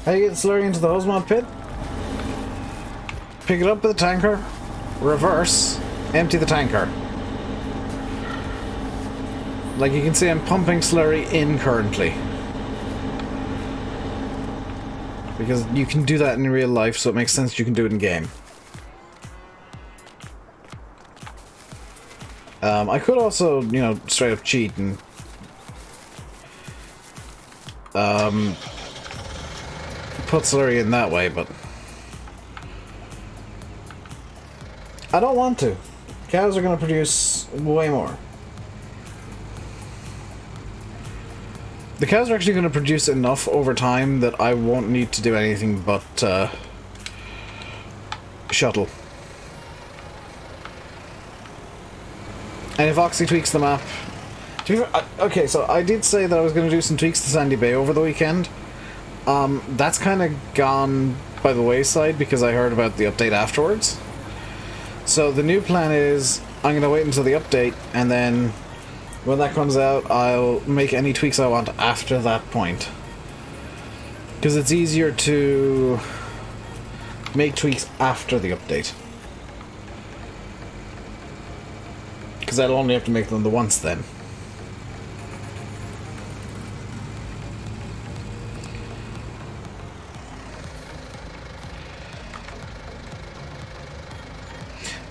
How you get the Slurry into the hose mod pit? Pick it up with the tanker, reverse, empty the tanker. Like you can see, I'm pumping Slurry in currently. Because you can do that in real life, so it makes sense you can do it in game. I could also, you know, straight up cheat and put Slurry in that way, but I don't want to. Cows are going to produce way more. The cows are actually going to produce enough over time that I won't need to do anything but shuttle. And if Oxy tweaks the map... Okay, so I did say that I was going to do some tweaks to Sandy Bay over the weekend. That's kind of gone by the wayside because I heard about the update afterwards. So the new plan is I'm going to wait until the update, and then when that comes out, I'll make any tweaks I want after that point. Because it's easier to make tweaks after the update. Because I'll only have to make them the once then.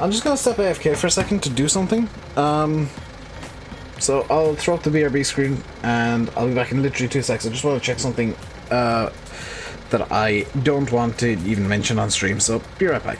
I'm just going to step AFK for a second to do something. So I'll throw up the BRB screen and I'll be back in literally 2 seconds. I just want to check something that I don't want to even mention on stream, so be right back.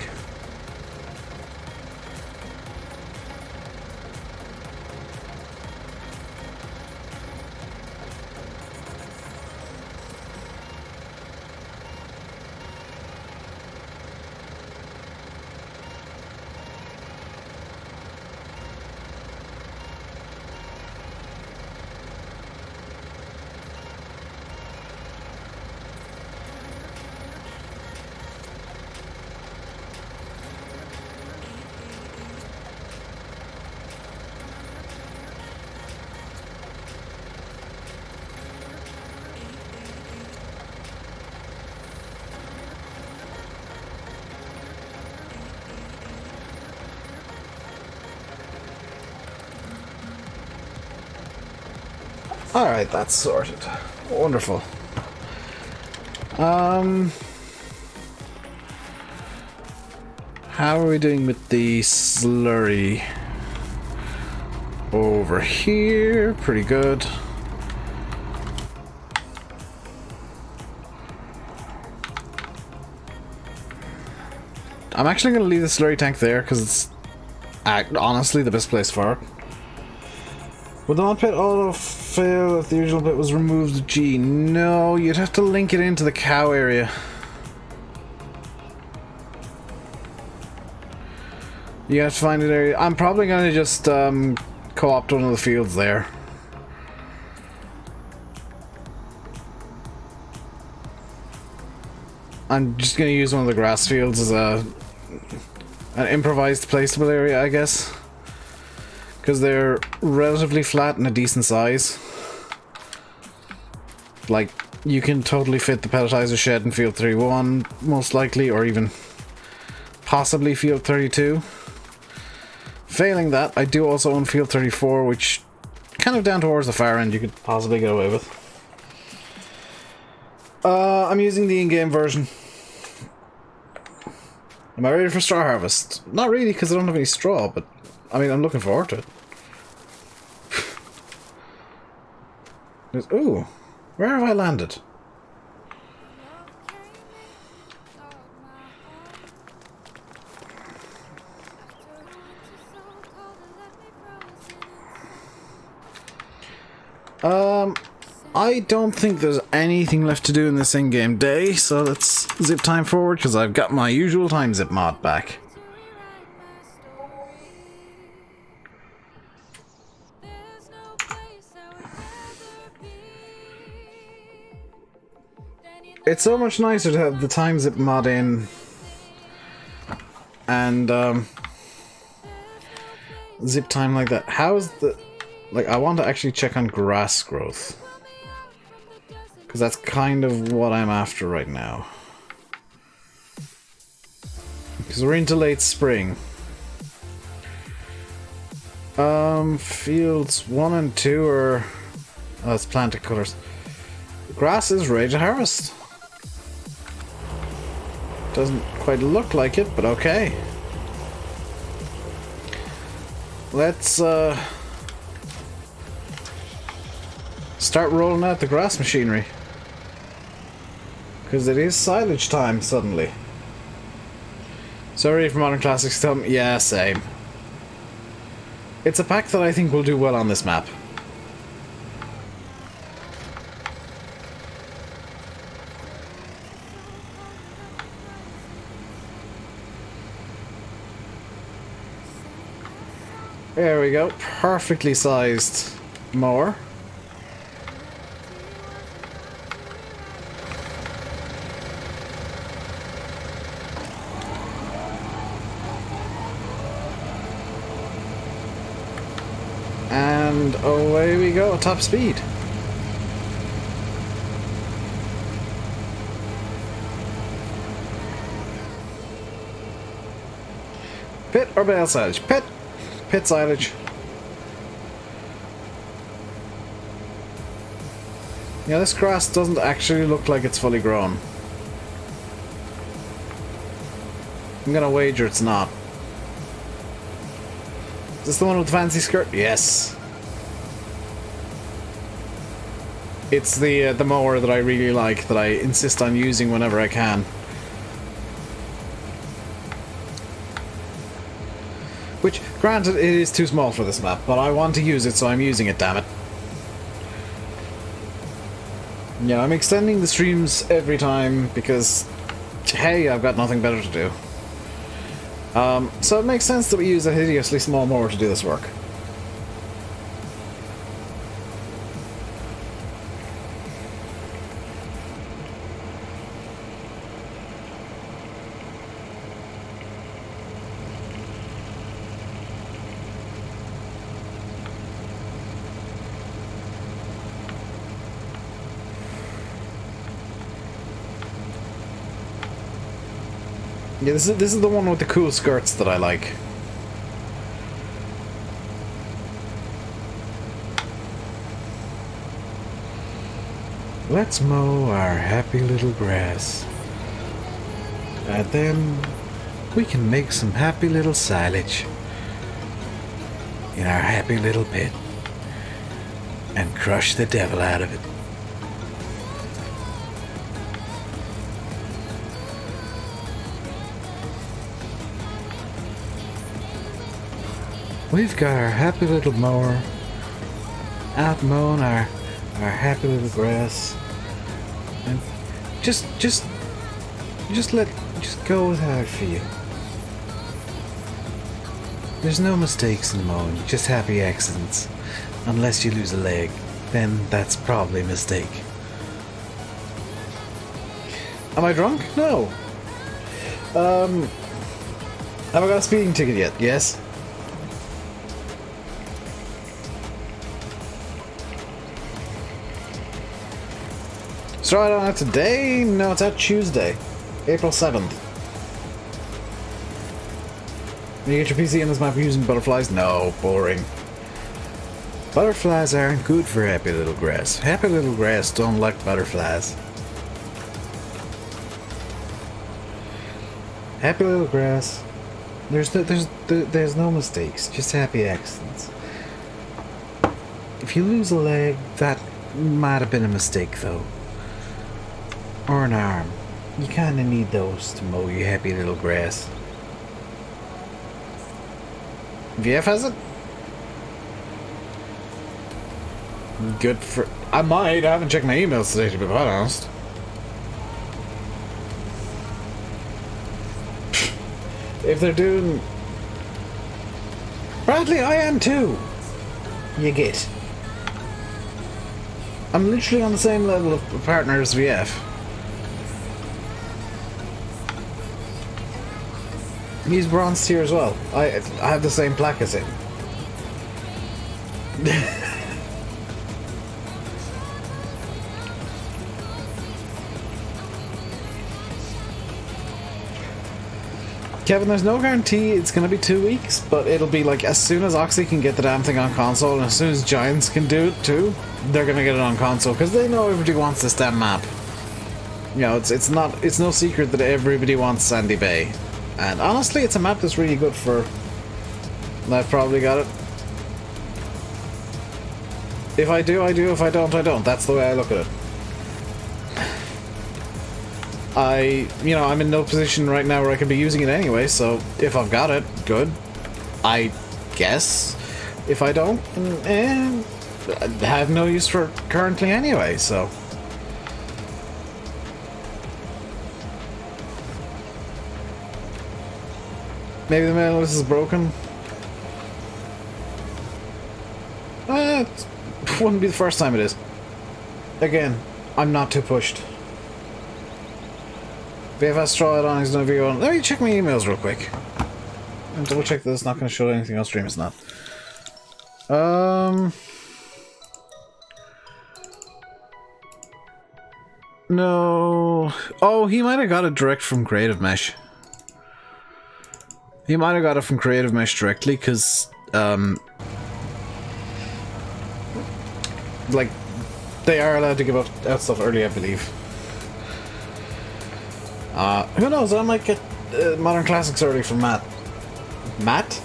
Alright, that's sorted. Wonderful. How are we doing with the slurry? Over here, pretty good. I'm actually going to leave the slurry tank there because it's honestly the best place for it. Would the mod pit auto fail if the original pit was removed? G? No, you'd have to link it into the cow area. You have to find an area. I'm probably going to just co-opt one of the fields there. I'm just going to use one of the grass fields as an improvised placeable area, I guess. Because they're relatively flat and a decent size. Like, you can totally fit the pelletizer shed in field 31, most likely, or even possibly field 32. Failing that, I do also own field 34, which kind of down towards the far end you could possibly get away with. I'm using the in-game version. Am I ready for straw harvest? Not really, because I don't have any straw, but I mean, I'm looking forward to it. Ooh, where have I landed? I don't think there's anything left to do in this in-game day, so let's zip time forward because I've got my usual time zip mod back. It's so much nicer to have the time zip mod in and zip time like that. How is the... Like, I want to actually check on grass growth. Because that's kind of what I'm after right now. Because we're into late spring. Fields 1 and 2 are... Oh, it's planted colors. Grass is ready to harvest. Doesn't quite look like it, but okay. Let's, start rolling out the grass machinery. Because it is silage time, suddenly. Sorry for Modern Classics, yeah, same. It's a pack that I think will do well on this map. There we go, perfectly sized mower. And away we go, top speed. Pit or bale silage? Pit. Pit silage. Yeah, this grass doesn't actually look like it's fully grown. I'm gonna wager it's not. Is this the one with the fancy skirt? Yes. It's the mower that I really like, that I insist on using whenever I can. Which, granted, it is too small for this map, but I want to use it, so I'm using it, damn it. Yeah, I'm extending the streams every time because, hey, I've got nothing better to do. So it makes sense that we use a hideously small mower to do this work. Yeah, this is the one with the cool skirts that I like. let's mow our happy little grass. And then we can make some happy little silage in our happy little pit and crush the devil out of it. We've got our happy little mower out mowing our happy little grass, and just go with how I feel. There's no mistakes in mowing, just happy accidents. Unless you lose a leg, then that's probably a mistake. Am I drunk? No. Have I got a speeding ticket yet? Yes. So I don't have today? No, it's out Tuesday, April 7th. You get your PC in this map using butterflies? No, boring. Butterflies aren't good for happy little grass. Happy little grass don't like butterflies. Happy little grass. There's no mistakes, just happy accidents. If you lose a leg, that might have been a mistake though. Or an arm. You kinda need those to mow your happy little grass. VF has it? Good for... I might. I haven't checked my emails today, to be quite honest. If they're doing... Bradley, I am too! You get. I'm literally on the same level of partner as VF. He's bronze tier as well. I have the same plaque as him. Kevin, there's no guarantee it's going to be 2 weeks, but it'll be like as soon as Oxy can get the damn thing on console, and as soon as Giants can do it too, they're going to get it on console, because they know everybody wants this damn map. You know, it's no secret that everybody wants Sandy Bay. And honestly, it's a map that's really good for... I've probably got it. If I do, I do. If I don't, I don't. That's the way I look at it. I'm in no position right now where I could be using it anyway, so if I've got it, good. I guess. If I don't, I have no use for it currently anyway, so... Maybe the mail list is broken. It wouldn't be the first time it is. Again, I'm not too pushed. VFS straw it on his no video on. Let me check my emails real quick. And double check that it's not going to show anything on stream. It's not. No. Oh, he might have got it direct from Creative Mesh. He might have got it from Creative Mesh directly, because, like, they are allowed to give out stuff early, I believe. Who knows, I might get Modern Classics early from Matt. Matt?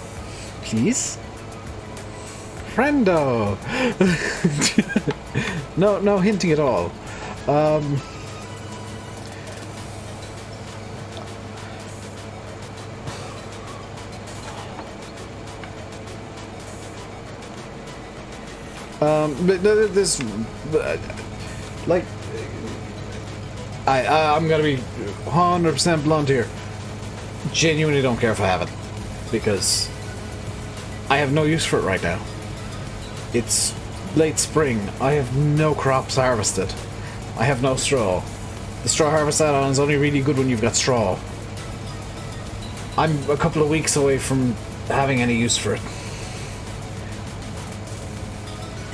Please? Friendo! No hinting at all. But this, like, I'm gonna be 100% blunt here. Genuinely don't care if I have it, because I have no use for it right now. It's late spring. I have no crops harvested. I have no straw. The straw harvest add-on is only really good when you've got straw. I'm a couple of weeks away from having any use for it.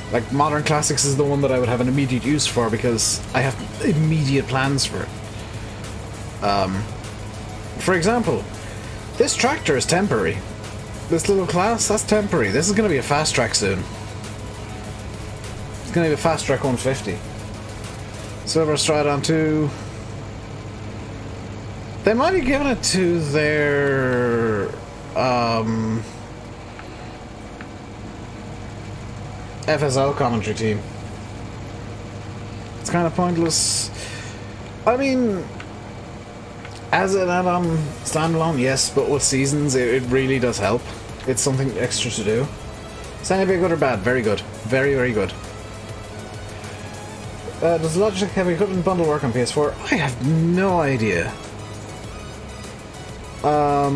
Like, Modern Classics is the one that I would have an immediate use for, because I have immediate plans for it. For example, this tractor is temporary. This little class, that's temporary. This is going to be a fast track soon. It's going to be a fast track 150. Silver Stridon 2. They might have given it to their FSL commentary team. It's kind of pointless. I mean, as an add-on standalone, yes, but with seasons, it really does help. It's something extra to do. Sandy Bay good or bad? Very good. Very, very good. Does Logitech Heavy Equipment Bundle work on PS4? I have no idea. I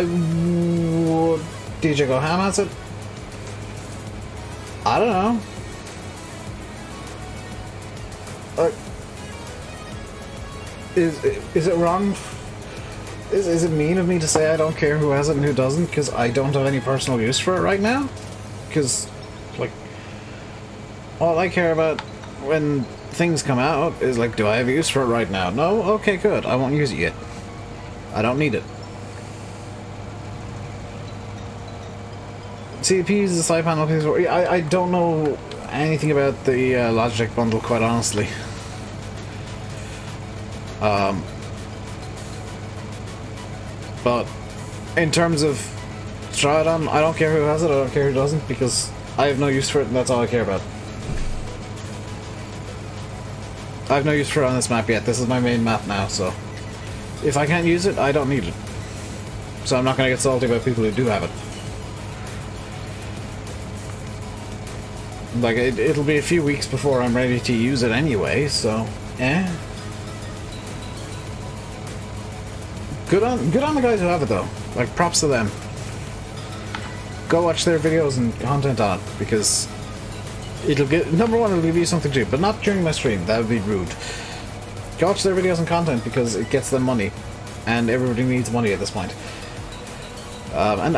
would... DJ Go Ham has it? I don't know. Is it wrong? Is it mean of me to say I don't care who has it and who doesn't? Because I don't have any personal use for it right now? Because, like, all I care about when things come out is, like, do I have use for it right now? No? Okay, good. I won't use it yet. I don't need it. CPs, the side panel, PS4. I don't know anything about the Logitech bundle, quite honestly. But in terms of Stridon, I don't care who has it, I don't care who doesn't, because I have no use for it and that's all I care about. I have no use for it on this map yet. This is my main map now, so if I can't use it, I don't need it. So I'm not going to get salty about people who do have it. Like, it'll be a few weeks before I'm ready to use it anyway, so eh. Good on the guys who have it though. Like, props to them. Go watch their videos and content on it, because it'll get, number one, it'll give you something cheap, but not during my stream. That would be rude. Go watch their videos and content because it gets them money, and everybody needs money at this point. And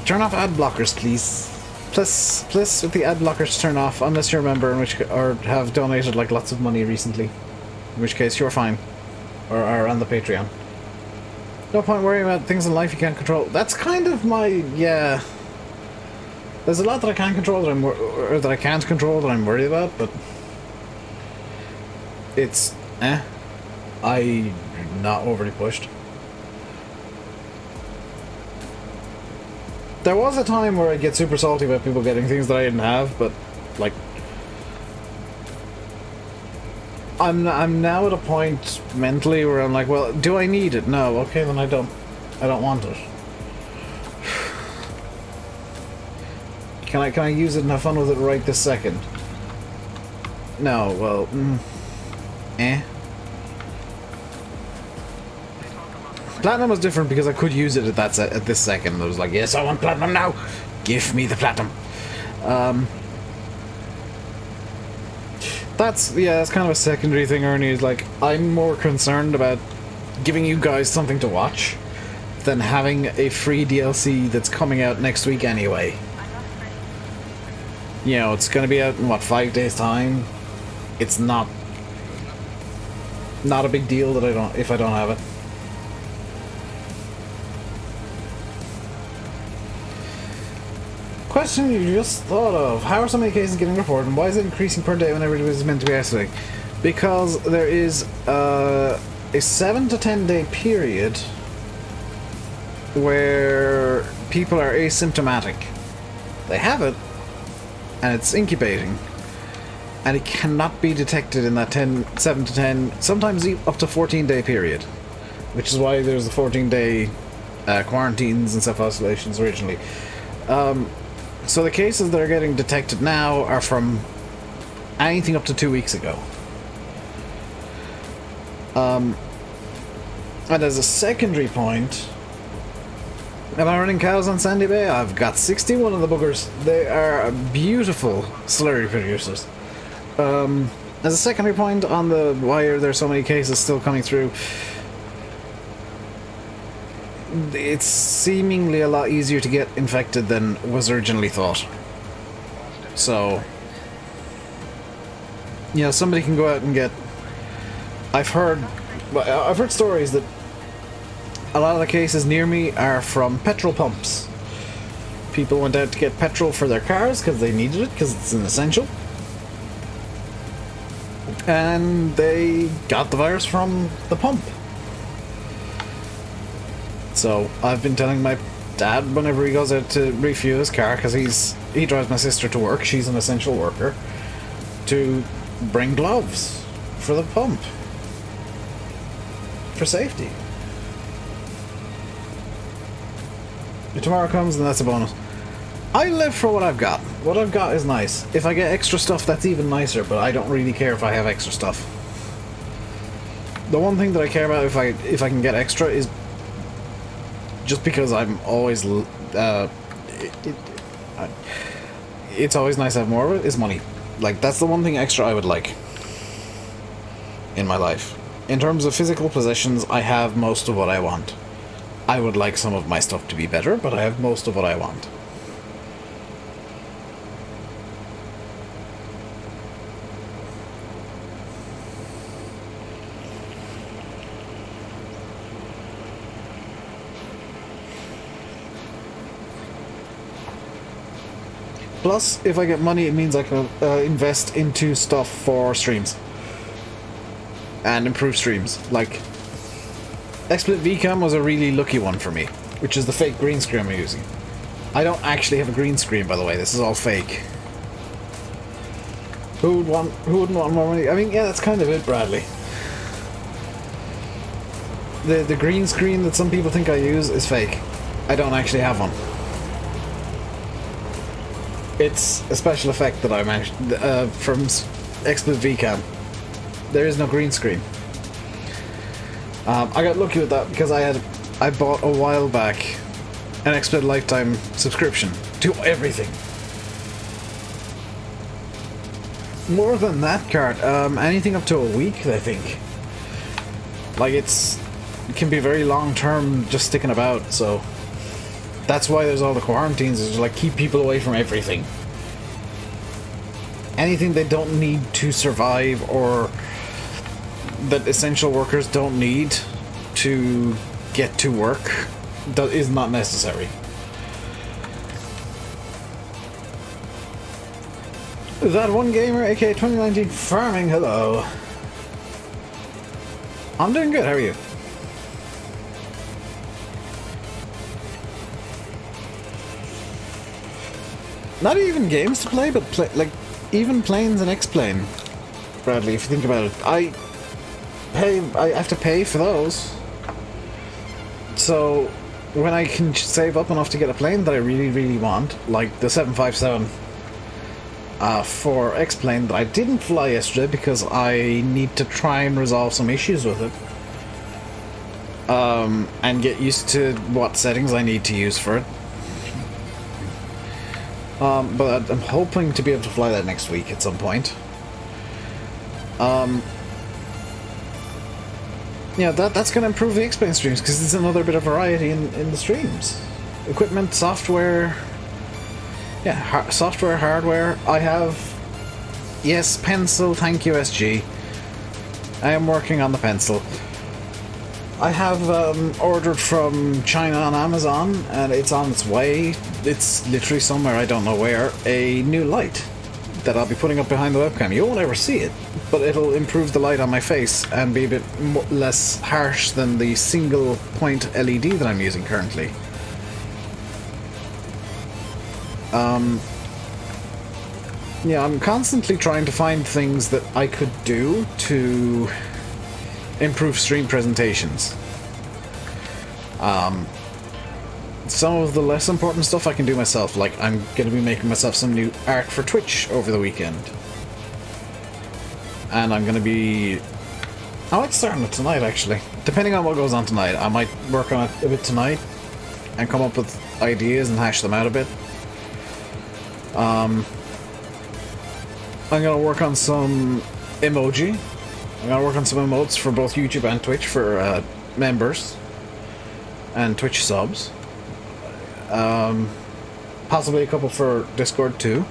turn off ad blockers, please. Please, with the ad blockers turn off, unless you're a member or have donated like lots of money recently, in which case you're fine, or are on the Patreon. No point worrying about things in life you can't control. That's kind of my, yeah. There's a lot that I can't control that I can't control that I'm worried about, but it's I'm not overly pushed. There was a time where I'd get super salty about people getting things that I didn't have, but like I'm now at a point mentally where I'm like, well, do I need it? No. Okay, then I don't want it. Can I use it and have fun with it right this second? No. Well, Platinum was different because I could use it at this second. I was like, yes, I want platinum now. Give me the platinum. That's kind of a secondary thing, Ernie, is like, I'm more concerned about giving you guys something to watch than having a free DLC that's coming out next week anyway. You know, it's going to be out in, what, 5 days' time? It's not a big deal that if I don't have it. Question you just thought of. How are so many cases getting reported and why is it increasing per day whenever it was meant to be isolating? Because there is a 7 to 10 day period where people are asymptomatic. They have it and it's incubating and it cannot be detected in that 7 to 10, sometimes up to 14 day period, which is why there's the 14 day quarantines and self-isolations originally. So the cases that are getting detected now are from anything up to 2 weeks ago. And as a secondary point, am I running cows on Sandy Bay? I've got 61 of the boogers. They are beautiful slurry producers. As a secondary point on the why are there so many cases still coming through, it's seemingly a lot easier to get infected than was originally thought. So, you know, somebody can go out and get... I've heard stories that a lot of the cases near me are from petrol pumps. People went out to get petrol for their cars because they needed it, because it's an essential. and they got the virus from the pump. So I've been telling my dad whenever he goes out to refuel his car, because he drives my sister to work, she's an essential worker, to bring gloves for the pump, for safety. If tomorrow comes, then that's a bonus. I live for what I've got. What I've got is nice. If I get extra stuff, that's even nicer, but I don't really care if I have extra stuff. The one thing that I care about if I can get extra is just because I'm always it's always nice to have more of it, is money. Like, that's the one thing extra I would like in my life. In terms of physical possessions, I have most of what I want. I would like some of my stuff to be better, but I have most of what I want. Plus, if I get money, it means I can invest into stuff for streams. And improve streams. Like, XSplit VCAM was a really lucky one for me, which is the fake green screen I'm using. I don't actually have a green screen, by the way. This is all fake. Who wouldn't want more money? I mean, yeah, that's kind of it, Bradley. The green screen that some people think I use is fake. I don't actually have one. It's a special effect that I managed from XSplit VCAM. There is no green screen. I got lucky with that because I bought a while back an XSplit lifetime subscription to everything. More than that card, anything up to a week, I think. Like, it can be very long term just sticking about, so that's why there's all the quarantines, is to, like, keep people away from everything. Anything they don't need to survive, or that essential workers don't need to get to work, that is not necessary. That one gamer, aka 2019 Farming, hello. I'm doing good, how are you? Not even games to play, but like even planes and X-Plane. Bradley, if you think about it, I have to pay for those. So when I can save up enough to get a plane that I really, really want, like the 757 for X-Plane that I didn't fly yesterday because I need to try and resolve some issues with it. And get used to what settings I need to use for it. But I'm hoping to be able to fly that next week at some point. Yeah, that's going to improve the X-Plane streams, because it's another bit of variety in the streams. Equipment, software... Yeah, software, hardware. I have... Yes, pencil, thank you, SG. I am working on the pencil. I have ordered from China on Amazon, and it's on its way. It's literally somewhere, I don't know where, a new light that I'll be putting up behind the webcam. You won't ever see it, but it'll improve the light on my face and be a bit less harsh than the single point LED that I'm using currently. Yeah, I'm constantly trying to find things that I could do to improve stream presentations. Some of the less important stuff I can do myself, like I'm going to be making myself some new art for Twitch over the weekend. And I'm going to be... I might start on it tonight, actually. Depending on what goes on tonight, I might work on it a bit tonight and come up with ideas and hash them out a bit. I'm going to work on some emoji. I'm going to work on some emotes for both YouTube and Twitch for members and Twitch subs. Possibly a couple for Discord too.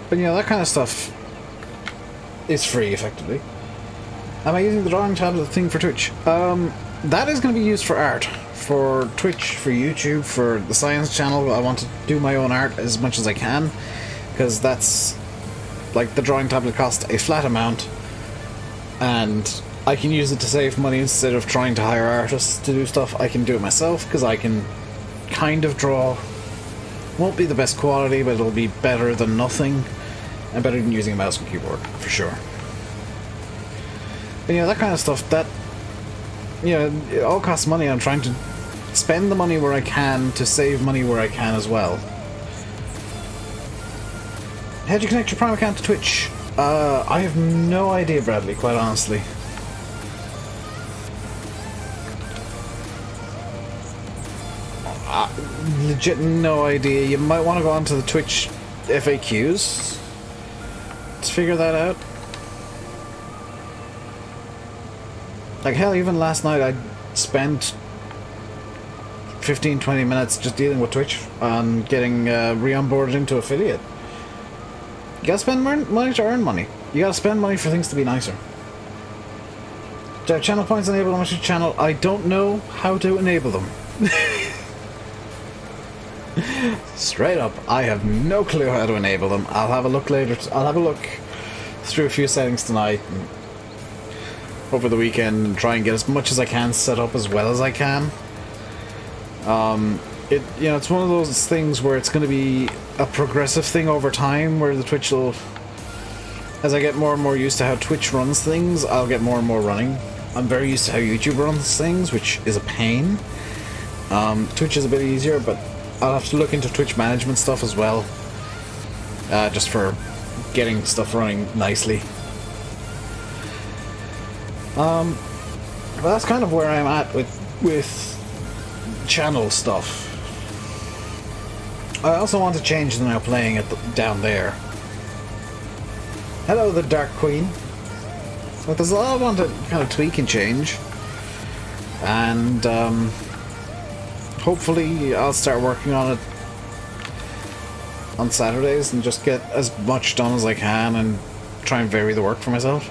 But yeah, that kind of stuff is free, effectively. Am I using the drawing tablet thing for Twitch? That is going to be used for art. For Twitch, for YouTube, for the Science channel. I want to do my own art as much as I can, because that's Like, the drawing tablet costs a flat amount, and I can use it to save money instead of trying to hire artists to do stuff. I can do it myself, because I can kind of draw. Won't be the best quality, but it'll be better than nothing, and better than using a mouse and keyboard, for sure. But yeah, that kind of stuff, that, you know, it all costs money. I'm trying to spend the money where I can to save money where I can as well. How do you connect your Prime account to Twitch? I have no idea, Bradley, quite honestly. Legit no idea. You might want to go onto the Twitch FAQs to figure that out. Like, hell, even last night I spent 15-20 minutes just dealing with Twitch and getting re-onboarded into affiliate. You gotta spend money to earn money. You gotta spend money for things to be nicer. Do I have channel points enabled on my channel? I don't know how to enable them. Straight up, I have no clue how to enable them. I'll have a look later. I'll have a look through a few settings tonight and over the weekend and try and get as much as I can set up as well as I can. You know, it's one of those things where it's going to be a progressive thing over time, where the Twitch will, as I get more and more used to how Twitch runs things, I'll get more and more running. I'm very used to how YouTube runs things, which is a pain. Twitch is a bit easier, but I'll have to look into Twitch management stuff as well, just for getting stuff running nicely. But that's kind of where I'm at with channel stuff. I also want to change the now playing it down there. Hello, the Dark Queen. But there's a lot I want to kind of tweak and change, and hopefully I'll start working on it on Saturdays and just get as much done as I can and try and vary the work for myself.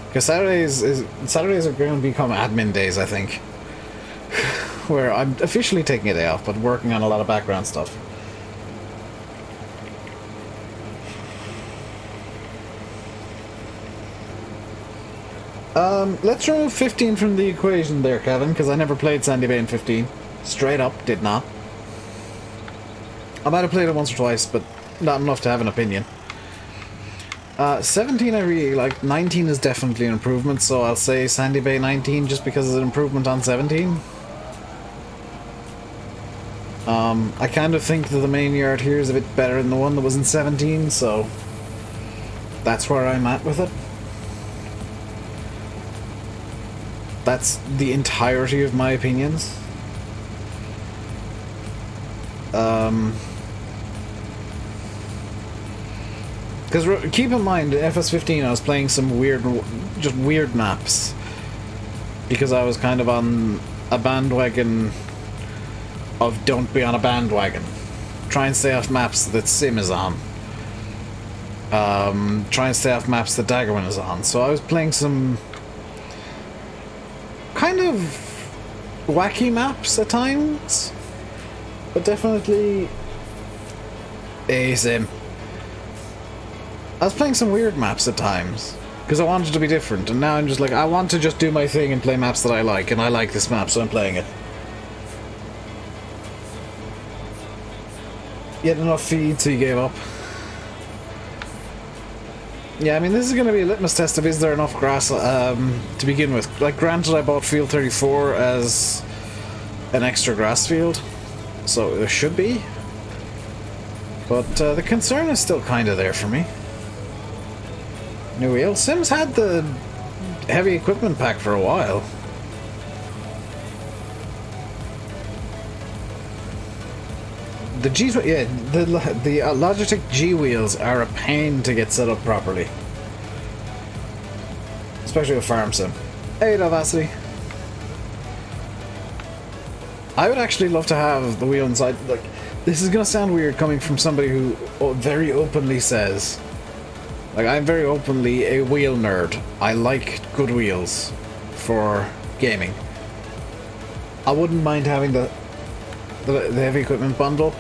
Because Saturdays are going to become admin days, I think, where I'm officially taking a day off, but working on a lot of background stuff. Let's remove 15 from the equation there, Kevin, because I never played Sandy Bay in 15. Straight up, did not. I might have played it once or twice, but not enough to have an opinion. 17 I really like. 19 is definitely an improvement, so I'll say Sandy Bay 19 just because it's an improvement on 17. I kind of think that the main yard here is a bit better than the one that was in 17, so that's where I'm at with it. That's the entirety of my opinions. Because keep in mind, in FS15 I was playing some just weird maps. Because I was kind of on a bandwagon of don't be on a bandwagon. Try and stay off maps that Sim is on. Try and stay off maps that Daggerman is on. So I was playing some kind of wacky maps at times, but definitely a Sim. I was playing some weird maps at times because I wanted to be different, and now I'm just like, I want to just do my thing and play maps that I like, and I like this map, so I'm playing it. Yet enough feed, so you gave up. Yeah, I mean, this is going to be a litmus test of is there enough grass to begin with. Like, granted, I bought Field 34 as an extra grass field, so there should be. But the concern is still kind of there for me. New wheel. Sims had the heavy equipment pack for a while. The G, yeah, the Logitech G wheels are a pain to get set up properly, especially with Farm Sim. Hey, Davacity. I would actually love to have the wheel inside. Like, this is gonna sound weird coming from somebody who very openly says, like, I'm very openly a wheel nerd. I like good wheels for gaming. I wouldn't mind having the heavy equipment bundle,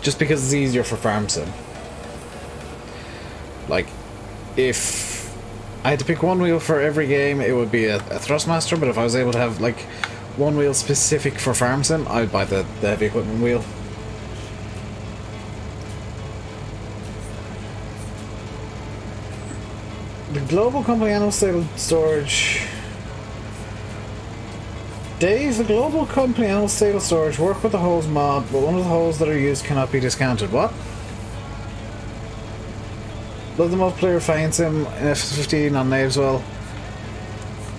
just because it's easier for Farm Sim. Like, if I had to pick one wheel for every game, it would be a Thrustmaster, but if I was able to have like one wheel specific for farm sim, I would buy the heavy equipment wheel. The global company animal stable storage. Dave, the global company animal stable storage work with the holes mod, but one of the holes that are used cannot be discounted. What? Love the multiplayer fighting sim in F15 on Naveswell.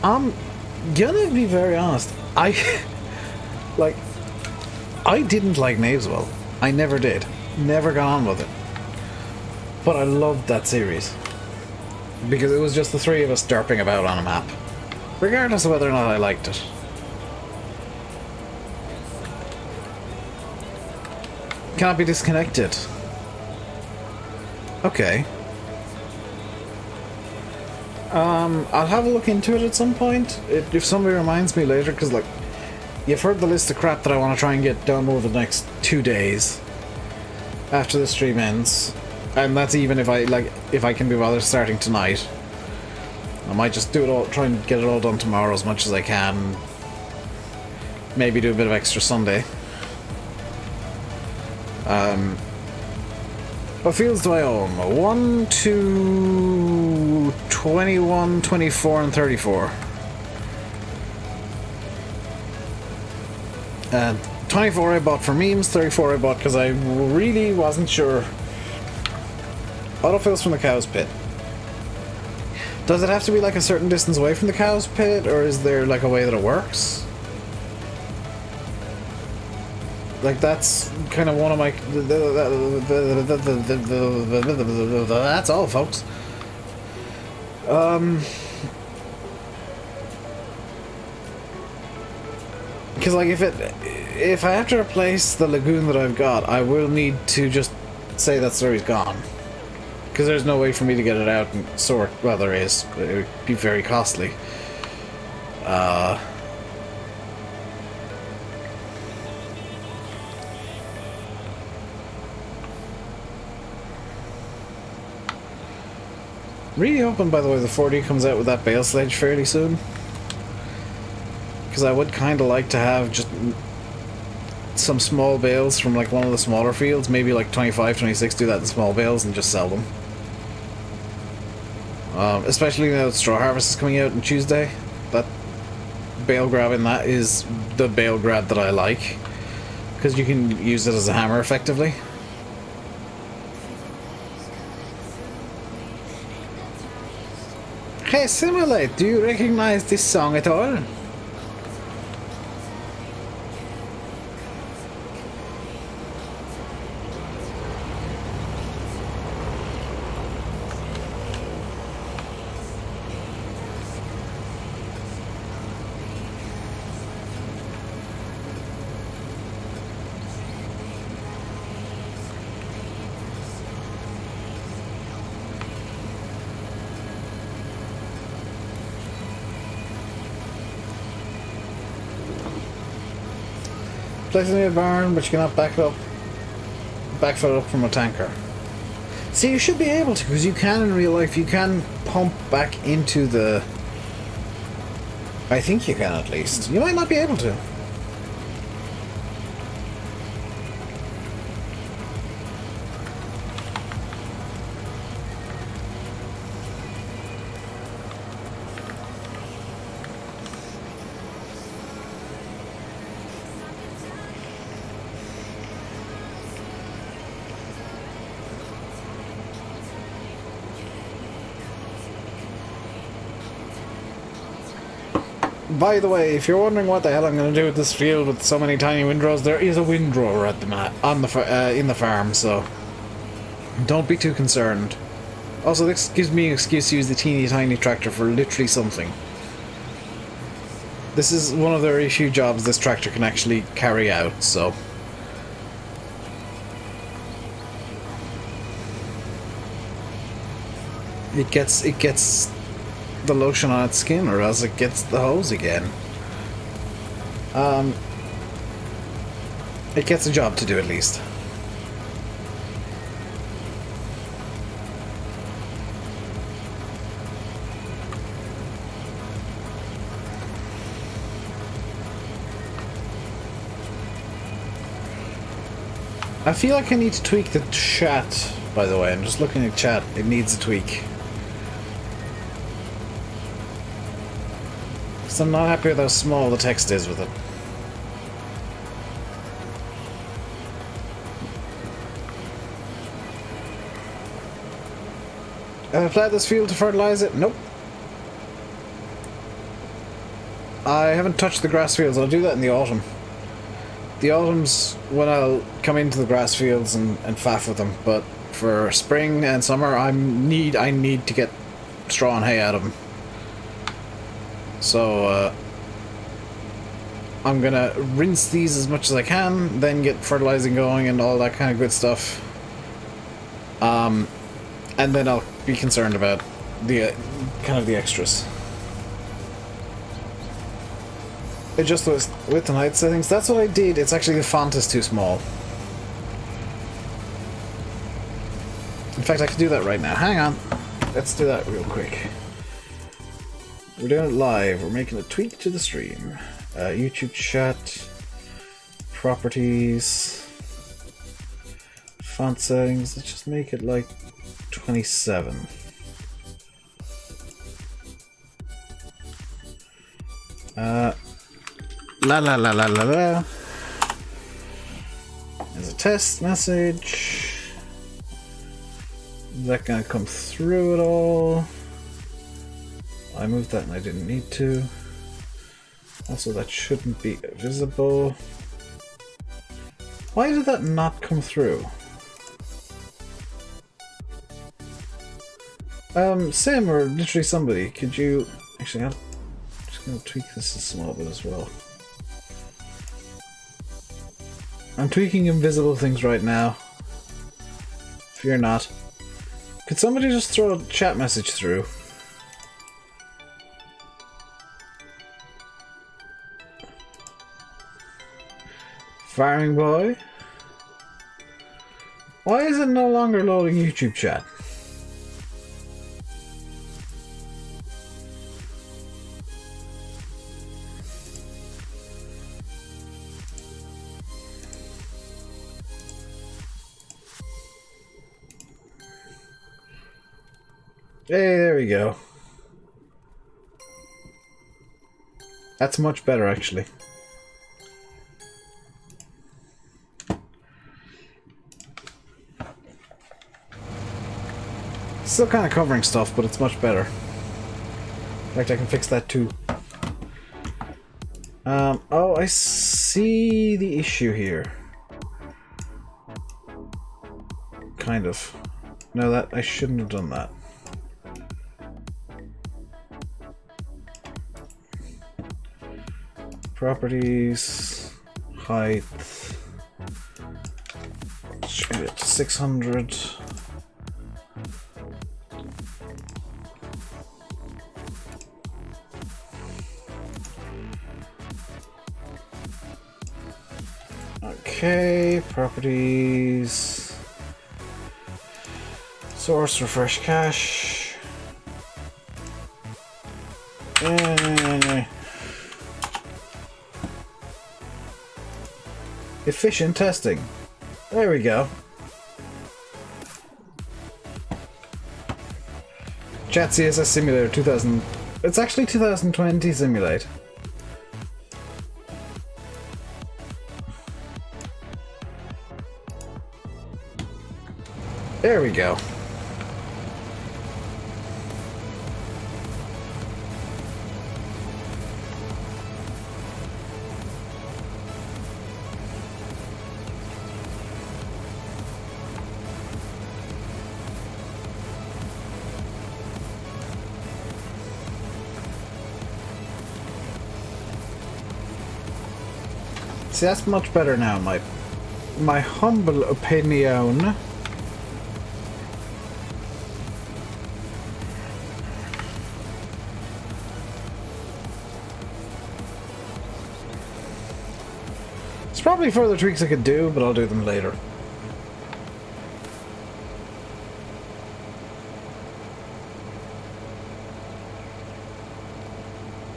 I'm gonna be very honest. I didn't like Naveswell. I never did. Never got on with it. But I loved that series. Because it was just the three of us derping about on a map. Regardless of whether or not I liked it. Cannot be disconnected. Okay. I'll have a look into it at some point, if somebody reminds me later, because, like, you've heard the list of crap that I want to try and get done over the next 2 days after the stream ends, and that's even if I can be bothered starting tonight. I might just do it all, try and get it all done tomorrow as much as I can, maybe do a bit of extra Sunday. What fields do I own? 1, 2, 21, 24, and 34. And 24 I bought for memes, 34 I bought because I really wasn't sure. Autofills from the cow's pit. Does it have to be like a certain distance away from the cow's pit, or is there like a way that it works? Like, that's kind of one of my... That's all, folks. Because, like, if I have to replace the lagoon that I've got, I will need to just say that Slurry's gone. Because there's no way for me to get it out and sort... Well, there is, but it would be very costly. Really hoping, by the way, the 4D comes out with that bale sledge fairly soon. Because I would kind of like to have just some small bales from like one of the smaller fields, maybe like 25, 26, do that in small bales and just sell them. Especially now that Straw Harvest is coming out on Tuesday. That bale grab in that is the bale grab that I like. Because you can use it as a hammer effectively. Hey Simulate, do you recognize this song at all? Place it in a barn, but you cannot backfill it up from a tanker. See, you should be able to, because you can in real life. You can pump back into the... I think you can at least. You might not be able to. By the way, if you're wondering what the hell I'm going to do with this field with so many tiny windrows, there is a windrower at the in the farm, so don't be too concerned. Also, this gives me an excuse to use the teeny tiny tractor for literally something. This is one of the very few jobs this tractor can actually carry out, so... It gets the lotion on its skin, or else it gets the hose again. It gets a job to do at least. I feel like I need to tweak the chat, by the way. I'm just looking at chat. It needs a tweak. So I'm not happy with how small the text is with it. Have I applied this field to fertilize it? Nope. I haven't touched the grass fields. I'll do that in the autumn. The autumn's when I'll come into the grass fields and faff with them, but for spring and summer I need to get straw and hay out of them. So I'm gonna rinse these as much as I can, then get fertilizing going and all that kind of good stuff. And then I'll be concerned about the kind of the extras. Adjust the width and height settings. That's what I did. It's actually the font is too small. In fact, I can do that right now. Hang on. Let's do that real quick. We're doing it live. We're making a tweak to the stream. YouTube chat. Properties. Font settings. Let's just make it like 27. La la la la la la. There's a test message. Is that gonna come through at all? I moved that and I didn't need to. Also, that shouldn't be visible. Why did that not come through? Sim or literally somebody, could you... Actually, I'm just gonna tweak this a small bit as well. I'm tweaking invisible things right now. Fear not. Could somebody just throw a chat message through? Firing boy? Why is it no longer loading YouTube chat? Hey, there we go. That's much better, actually. Still kind of covering stuff, but it's much better. In fact, I can fix that too. Oh, I see the issue here. Kind of. No, that I shouldn't have done that. Properties, height, change it to 600. Okay, properties, source, refresh cache. Efficient testing. There we go. Chat CSS Simulator 2000. It's actually 2020 Simulate. There we go. See, that's much better now, my humble opinion. There's probably further tweaks I could do, but I'll do them later.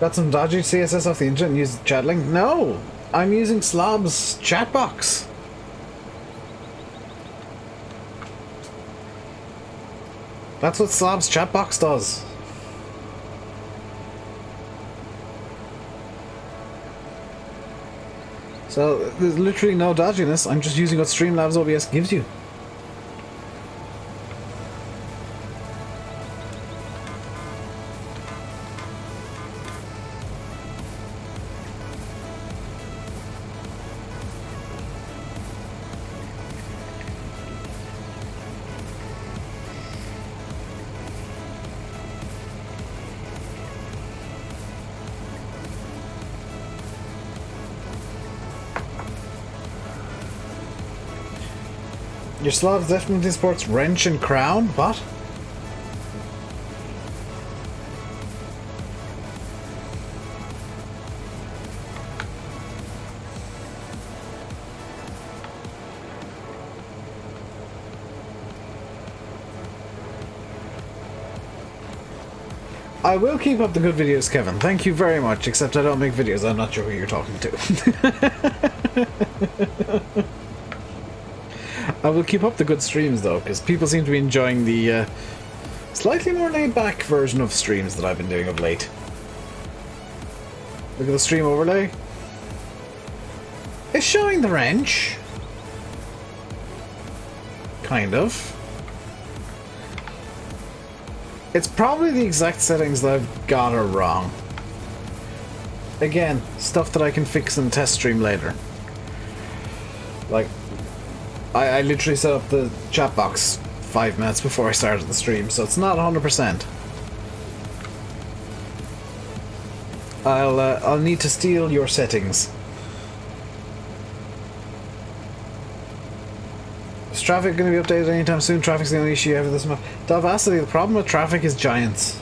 Got some dodgy CSS off the internet and used Chatlink? No! I'm using Slob's chat box. That's what Slab's chat box does. So there's literally no dodginess. I'm just using what Streamlabs OBS gives you. Your Slabs definitely sports wrench and crown? What? I will keep up the good videos, Kevin. Thank you very much, except I don't make videos. I'm not sure who you're talking to. I will keep up the good streams, though, because people seem to be enjoying the slightly more laid-back version of streams that I've been doing of late. Look at the stream overlay. It's showing the wrench. Kind of. It's probably the exact settings that I've got are wrong. Again, stuff that I can fix in test stream later. Like, I literally set up the chat box 5 minutes before I started the stream, so it's not 100%. I'll need to steal your settings. Is traffic going to be updated anytime soon? Traffic's the only issue you have with this map. Davacity, the problem with traffic is giants.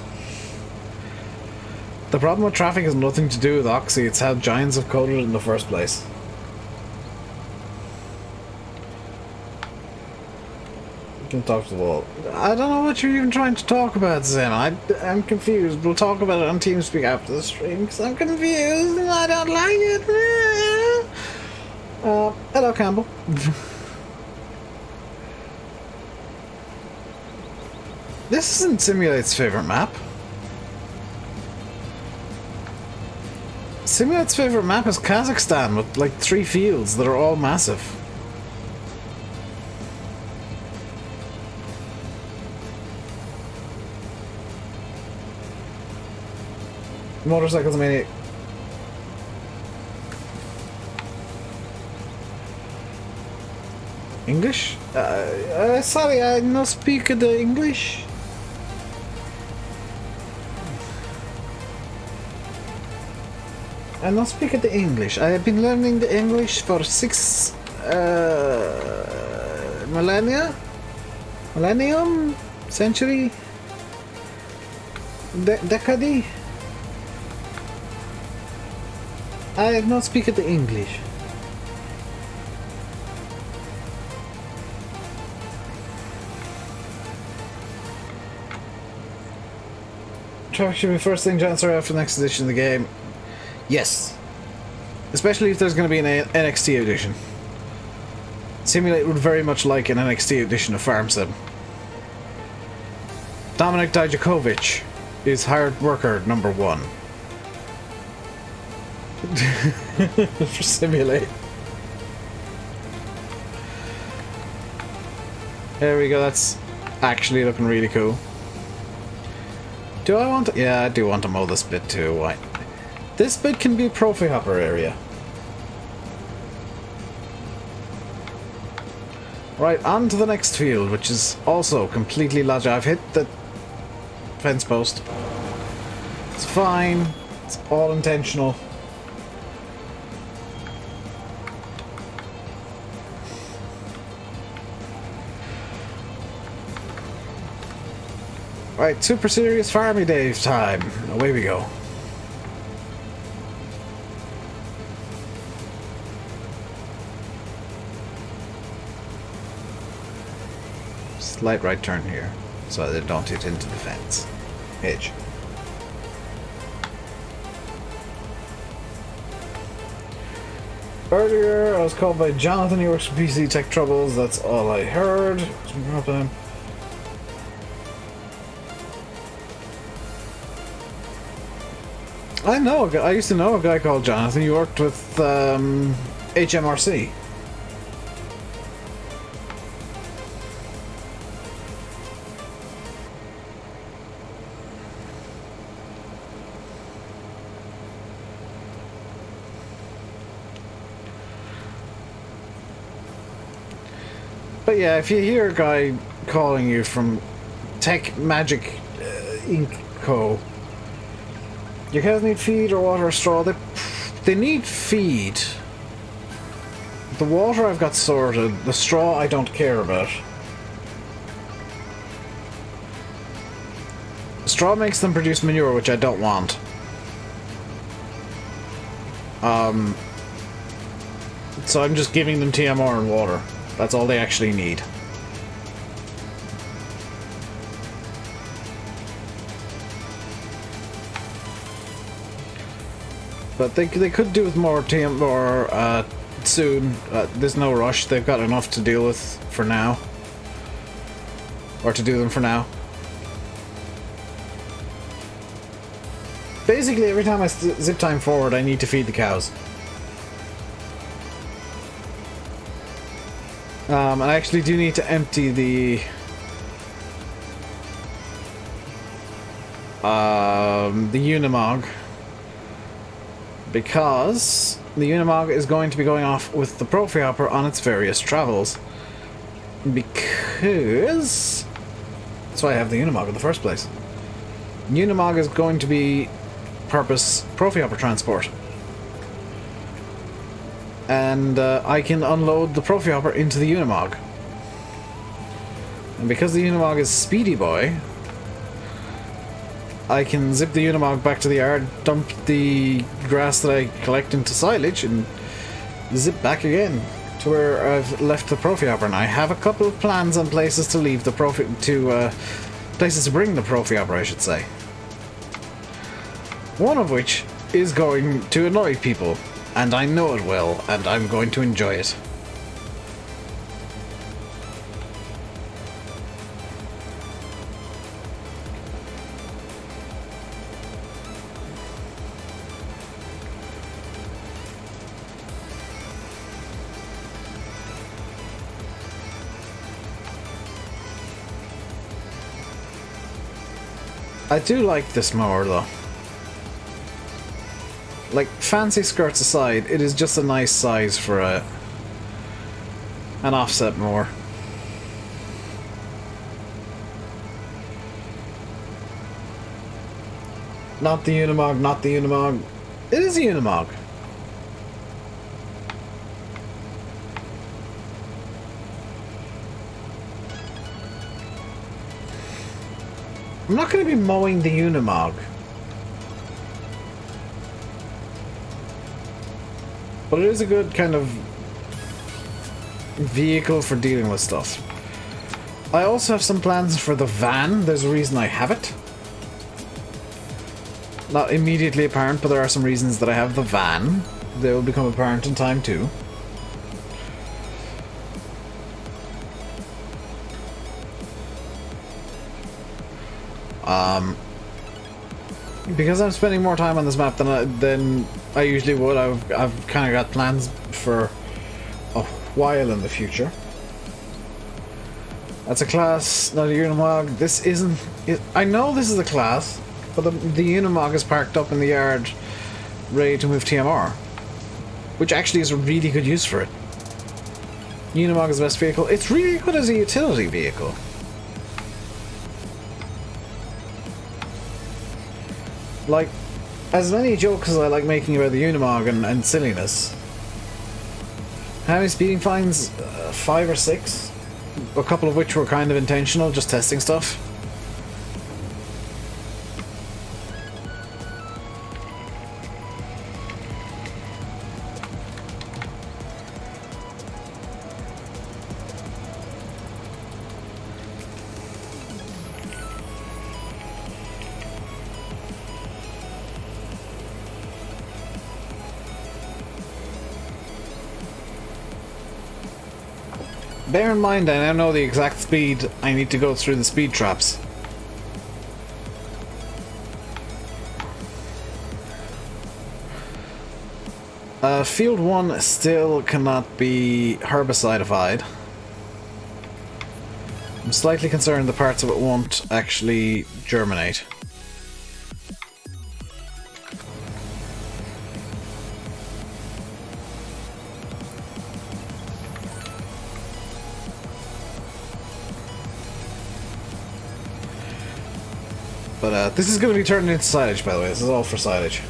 The problem with traffic has nothing to do with Oxy, it's how giants have coded it in the first place. You can talk to the wall. I don't know what you're even trying to talk about, Zen. I'm confused. We'll talk about it on TeamSpeak after the stream, because I'm confused and I don't like it. Hello, Campbell. This isn't Simulate's favorite map. Simulate's favorite map is Kazakhstan with like 3 fields that are all massive. Motorcycles Maniac. English? Sorry, I no speak the English. I don't speak the English. I have been learning the English for 6 millennium, century, decade. I have not speak the English. Traffic should be first thing to answer after the next edition of the game. Yes. Especially if there's going to be an NXT edition. Simulate would very much like an NXT edition of Farm Sim. Dominik Dijakovic is hard worker number 1. For Simulate. There we go, that's actually looking really cool. Do I want to? Yeah, I do want to mow this bit too. Why? This bit can be a trophy hopper area. Right, on to the next field, which is also completely lodged. I've hit the fence post. It's fine. It's all intentional. Right, super serious Farmy Dave time. Away we go. Slight right turn here, so they don't hit into the fence. Edge. Earlier, I was called by Jonathan, he works for PC Tech Troubles, that's all I heard. I know. I used to know a guy called Jonathan. He worked with HMRC. But yeah, if you hear a guy calling you from Tech Magic Inc. Co., your cows need feed or water or straw. They need feed. The water I've got sorted. The straw I don't care about. Straw makes them produce manure, which I don't want. So I'm just giving them TMR and water. That's all they actually need. But they could do with more TMR soon. There's no rush. They've got enough to deal with for now. Or to do them for now. Basically, every time I zip time forward, I need to feed the cows. And I actually do need to empty the Unimog, because the Unimog is going to be going off with the Profi Hopper on its various travels. Because that's why I have the Unimog in the first place. Unimog is going to be purpose Profi Hopper transport. And I can unload the Profi Hopper into the Unimog. And because the Unimog is Speedy Boy, I can zip the Unimog back to the yard, dump the grass that I collect into silage, and zip back again to where I've left the Profi Hopper. And I have a couple of plans on places to leave the places to bring the Profi Hopper, I should say. One of which is going to annoy people. And I know it will, and I'm going to enjoy it. I do like this mower, though. Like, fancy skirts aside, it is just a nice size for an offset mower. Not the Unimog, not the Unimog. It is a Unimog. I'm not going to be mowing the Unimog. But it is a good kind of vehicle for dealing with stuff. I also have some plans for the van. There's a reason I have it. Not immediately apparent, but there are some reasons that I have the van. They will become apparent in time too. Because I'm spending more time on this map than I usually would, I've kind of got plans for a while in the future. That's a class, not a Unimog. This isn't... I know this is a class, but the Unimog is parked up in the yard ready to move TMR. Which actually is a really good use for it. Unimog is the best vehicle. It's really good as a utility vehicle. Like, as many jokes as I like making about the Unimog and silliness. How many speeding fines? 5 or 6? A couple of which were kind of intentional, just testing stuff. Bear in mind, I now know the exact speed I need to go through the speed traps. Field 1 still cannot be herbicidified. I'm slightly concerned the parts of it won't actually germinate. But this is going to be turned into silage, by the way. This is all for silage.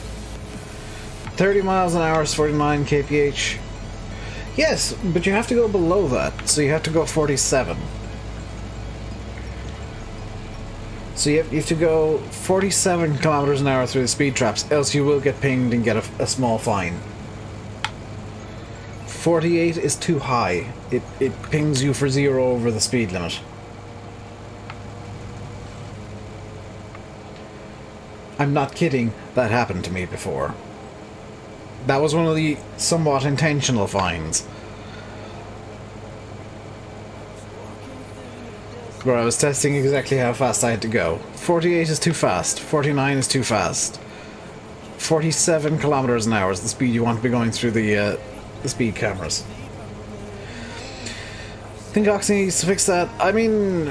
30 miles an hour is 49 kph. Yes, but you have to go below that, so you have to go 47. So you have to go 47 kilometers an hour through the speed traps, else you will get pinged and get a small fine. 48 is too high. It pings you for 0 over the speed limit. I'm not kidding, that happened to me before. That was one of the somewhat intentional fines. Where I was testing exactly how fast I had to go. 48 is too fast, 49 is too fast. 47 kilometers an hour is the speed you want to be going through the speed cameras. I think Oxy needs to fix that. I mean,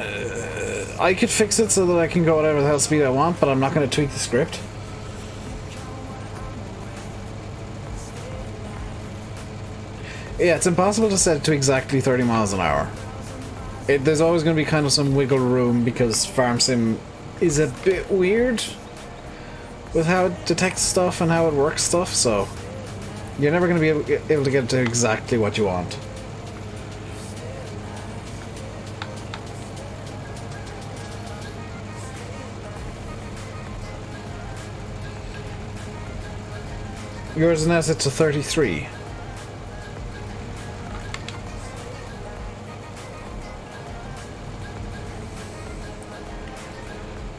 I could fix it so that I can go whatever the hell speed I want, but I'm not going to tweak the script. Yeah, it's impossible to set it to exactly 30 miles an hour. There's always going to be kind of some wiggle room because Farm Sim is a bit weird with how it detects stuff and how it works stuff, so you're never going to be able to get to exactly what you want. Yours is now set to 33.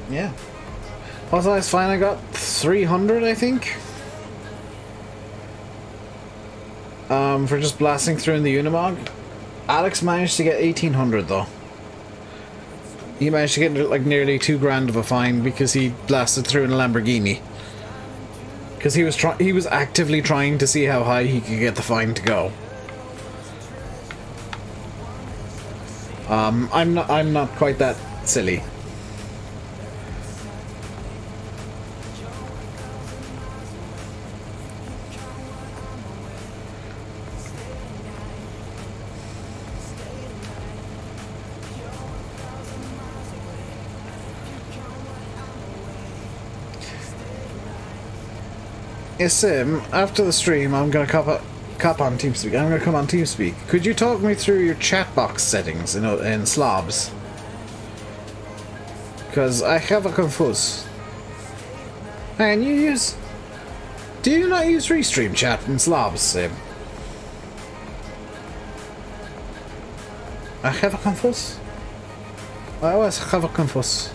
Yeah. Also, that's fine. I got 300, I think. For just blasting through in the Unimog. Alex managed to get 1800 though. He managed to get like nearly $2,000 of a fine because he blasted through in a Lamborghini. Because he was actively trying to see how high he could get the fine to go. I'm not quite that silly. Yes, Sim, after the stream, I'm gonna cop on TeamSpeak. I'm gonna come on TeamSpeak. Could you talk me through your chat box settings in Slobs? Because I have a confuse. And do you not use Restream chat in Slobs, Sim? I have a confuse. I always have a confuse.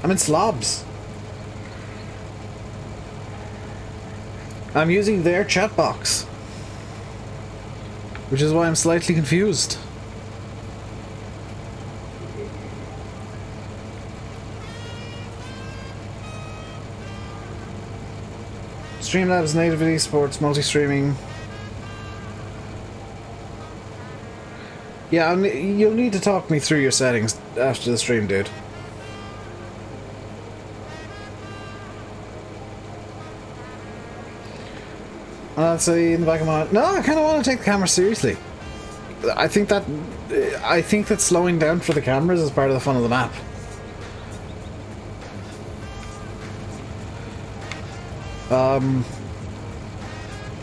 I'm in Slobs. I'm using their chat box. Which is why I'm slightly confused. Streamlabs, native esports, multi-streaming. Yeah, you'll need to talk me through your settings after the stream, dude. Let's see in the back of my mind. No, I kind of want to take the camera seriously. I think that slowing down for the cameras is part of the fun of the map.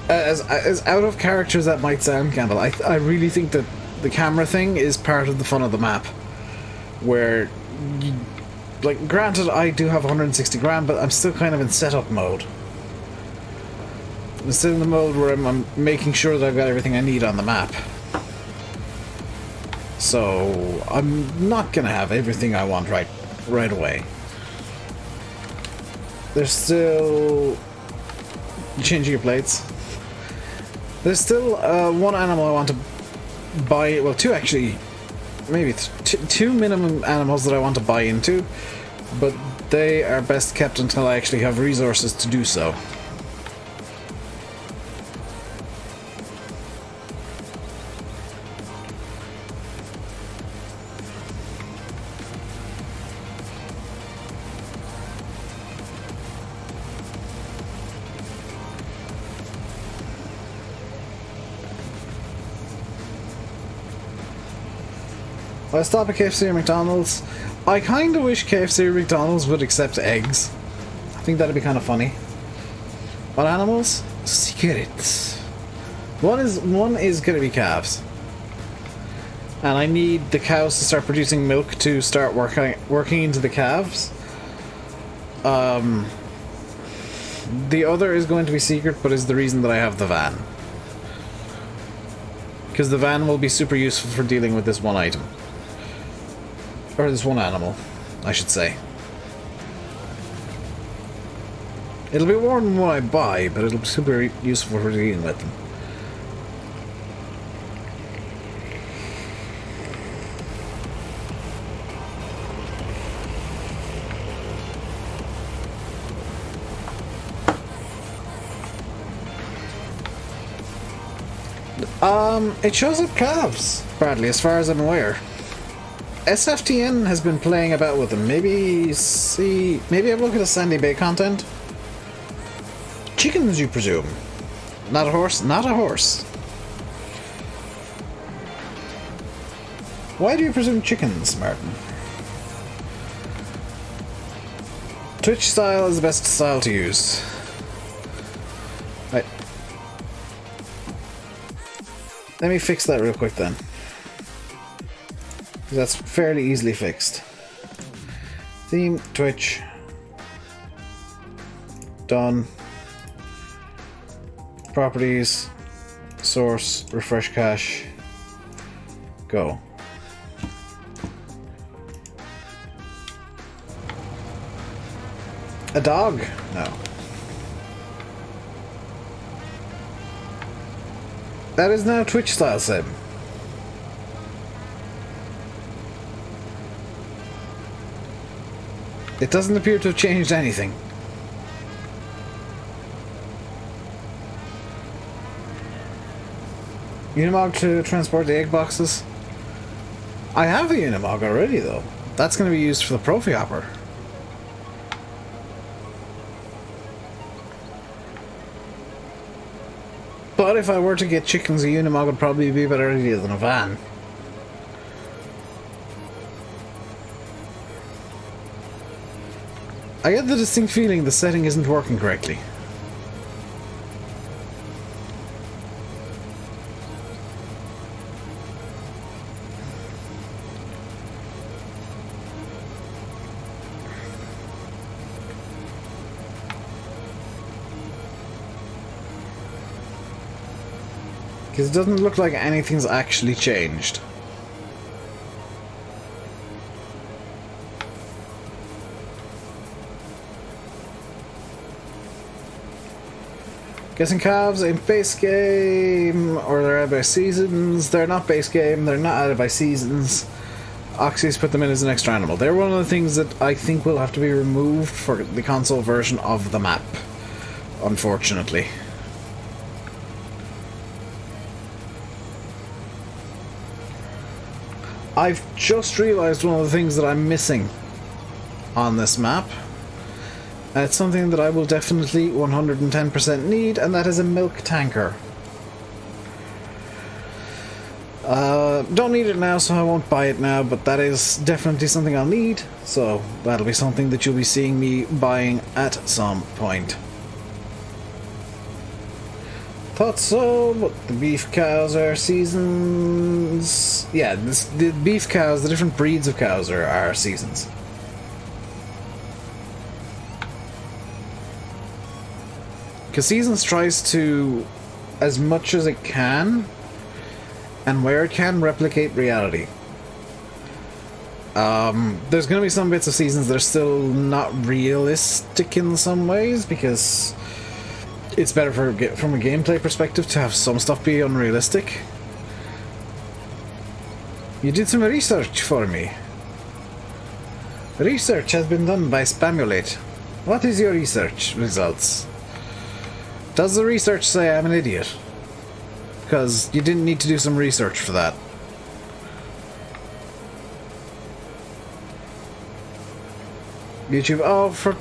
As out of character as that might sound, Campbell, I really think that the camera thing is part of the fun of the map. Where, like, granted, I do have 160 grand, but I'm still kind of in setup mode. I'm still in the mode where I'm making sure that I've got everything I need on the map. So, I'm not gonna have everything I want right away. There's still... changing your plates. There's still one animal I want to buy, well, two actually, maybe two minimum animals that I want to buy into, but they are best kept until I actually have resources to do so. I stop at KFC or McDonald's. I kind of wish KFC or McDonald's would accept eggs. I think that'd be kind of funny. What animals? Secrets. One is going to be calves, and I need the cows to start producing milk to start working into the calves. The other is going to be secret, but is the reason that I have the van, because the van will be super useful for dealing with this one item. Or this one animal, I should say. It'll be more than what I buy, but it'll be super useful for dealing with them. It shows up calves, Bradley, as far as I'm aware. SFTN has been playing about with them. Maybe have a look at the Sandy Bay content. Chickens, you presume. Not a horse? Not a horse. Why do you presume chickens, Martin? Twitch style is the best style to use. Right. Let me fix that real quick then. That's fairly easily fixed. Theme, Twitch. Done. Properties. Source, refresh cache. Go. A dog? No. That is now Twitch style, Sim. It doesn't appear to have changed anything. Unimog to transport the egg boxes? I have a Unimog already, though. That's going to be used for the Profi Hopper. But if I were to get chickens, a Unimog would probably be a better idea than a van. I get the distinct feeling the setting isn't working correctly. Because it doesn't look like anything's actually changed. Guessing calves ain't base game, or they're added by seasons. They're not base game, they're not added by seasons. Oxys put them in as an extra animal. They're one of the things that I think will have to be removed for the console version of the map, unfortunately. I've just realised one of the things that I'm missing on this map. And it's something that I will definitely 110% need, and that is a milk tanker. Don't need it now, so I won't buy it now, but that is definitely something I'll need, so that'll be something that you'll be seeing me buying at some point. Thought so, but the beef cows are seasons. Yeah, the beef cows, the different breeds of cows are seasons. Because Seasons tries to, as much as it can, and where it can, replicate reality. There's going to be some bits of Seasons that are still not realistic in some ways, because it's better from a gameplay perspective to have some stuff be unrealistic. You did some research for me. Research has been done by Spamulate. What is your research results? Does the research say I'm an idiot? Because you didn't need to do some research for that. YouTube, oh, for...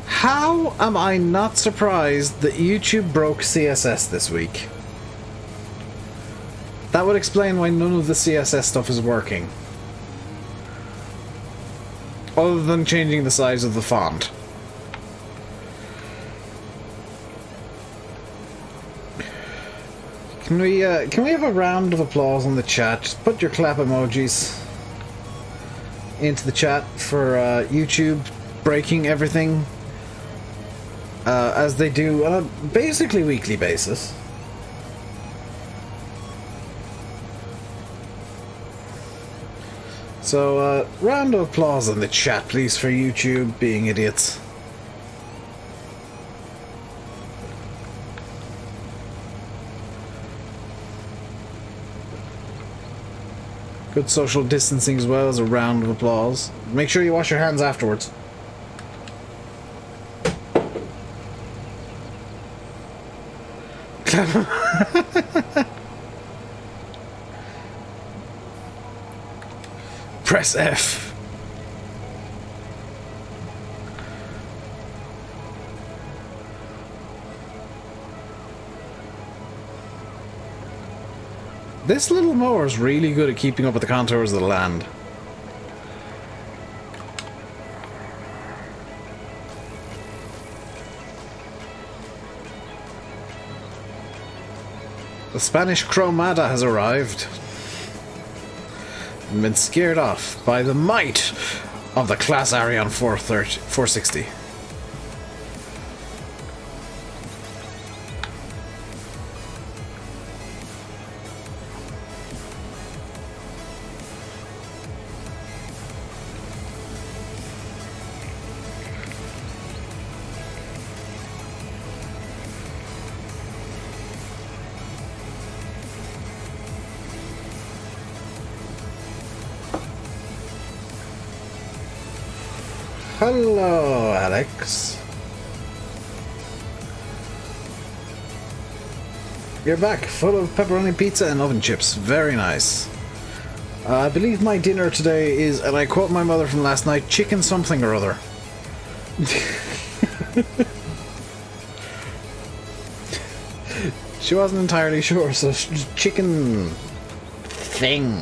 How am I not surprised that YouTube broke CSS this week? That would explain why none of the CSS stuff is working. Other than changing the size of the font. Can we have a round of applause on the chat? Just put your clap emojis into the chat for YouTube breaking everything as they do on a basically weekly basis. So, round of applause in the chat, please, for YouTube being idiots. Good social distancing as well as a round of applause. Make sure you wash your hands afterwards. Press F. This little mower is really good at keeping up with the contours of the land. The Spanish Cromada has arrived and been scared off by the might of the Class Arion 460. Hello, Alex. You're back, full of pepperoni pizza and oven chips. Very nice. I believe my dinner today is, and I quote my mother from last night, chicken something or other. She wasn't entirely sure, so chicken thing.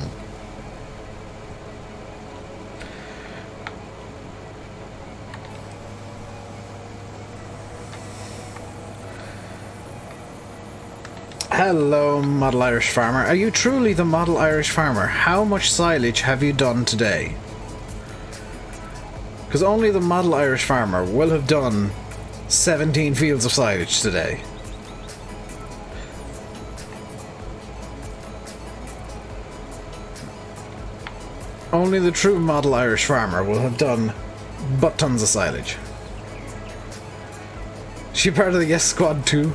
Hello, Model Irish Farmer. Are you truly the Model Irish Farmer? How much silage have you done today? Because only the Model Irish Farmer will have done 17 fields of silage today. Only the true Model Irish Farmer will have done butt tons of silage. She part of the Yes Squad too?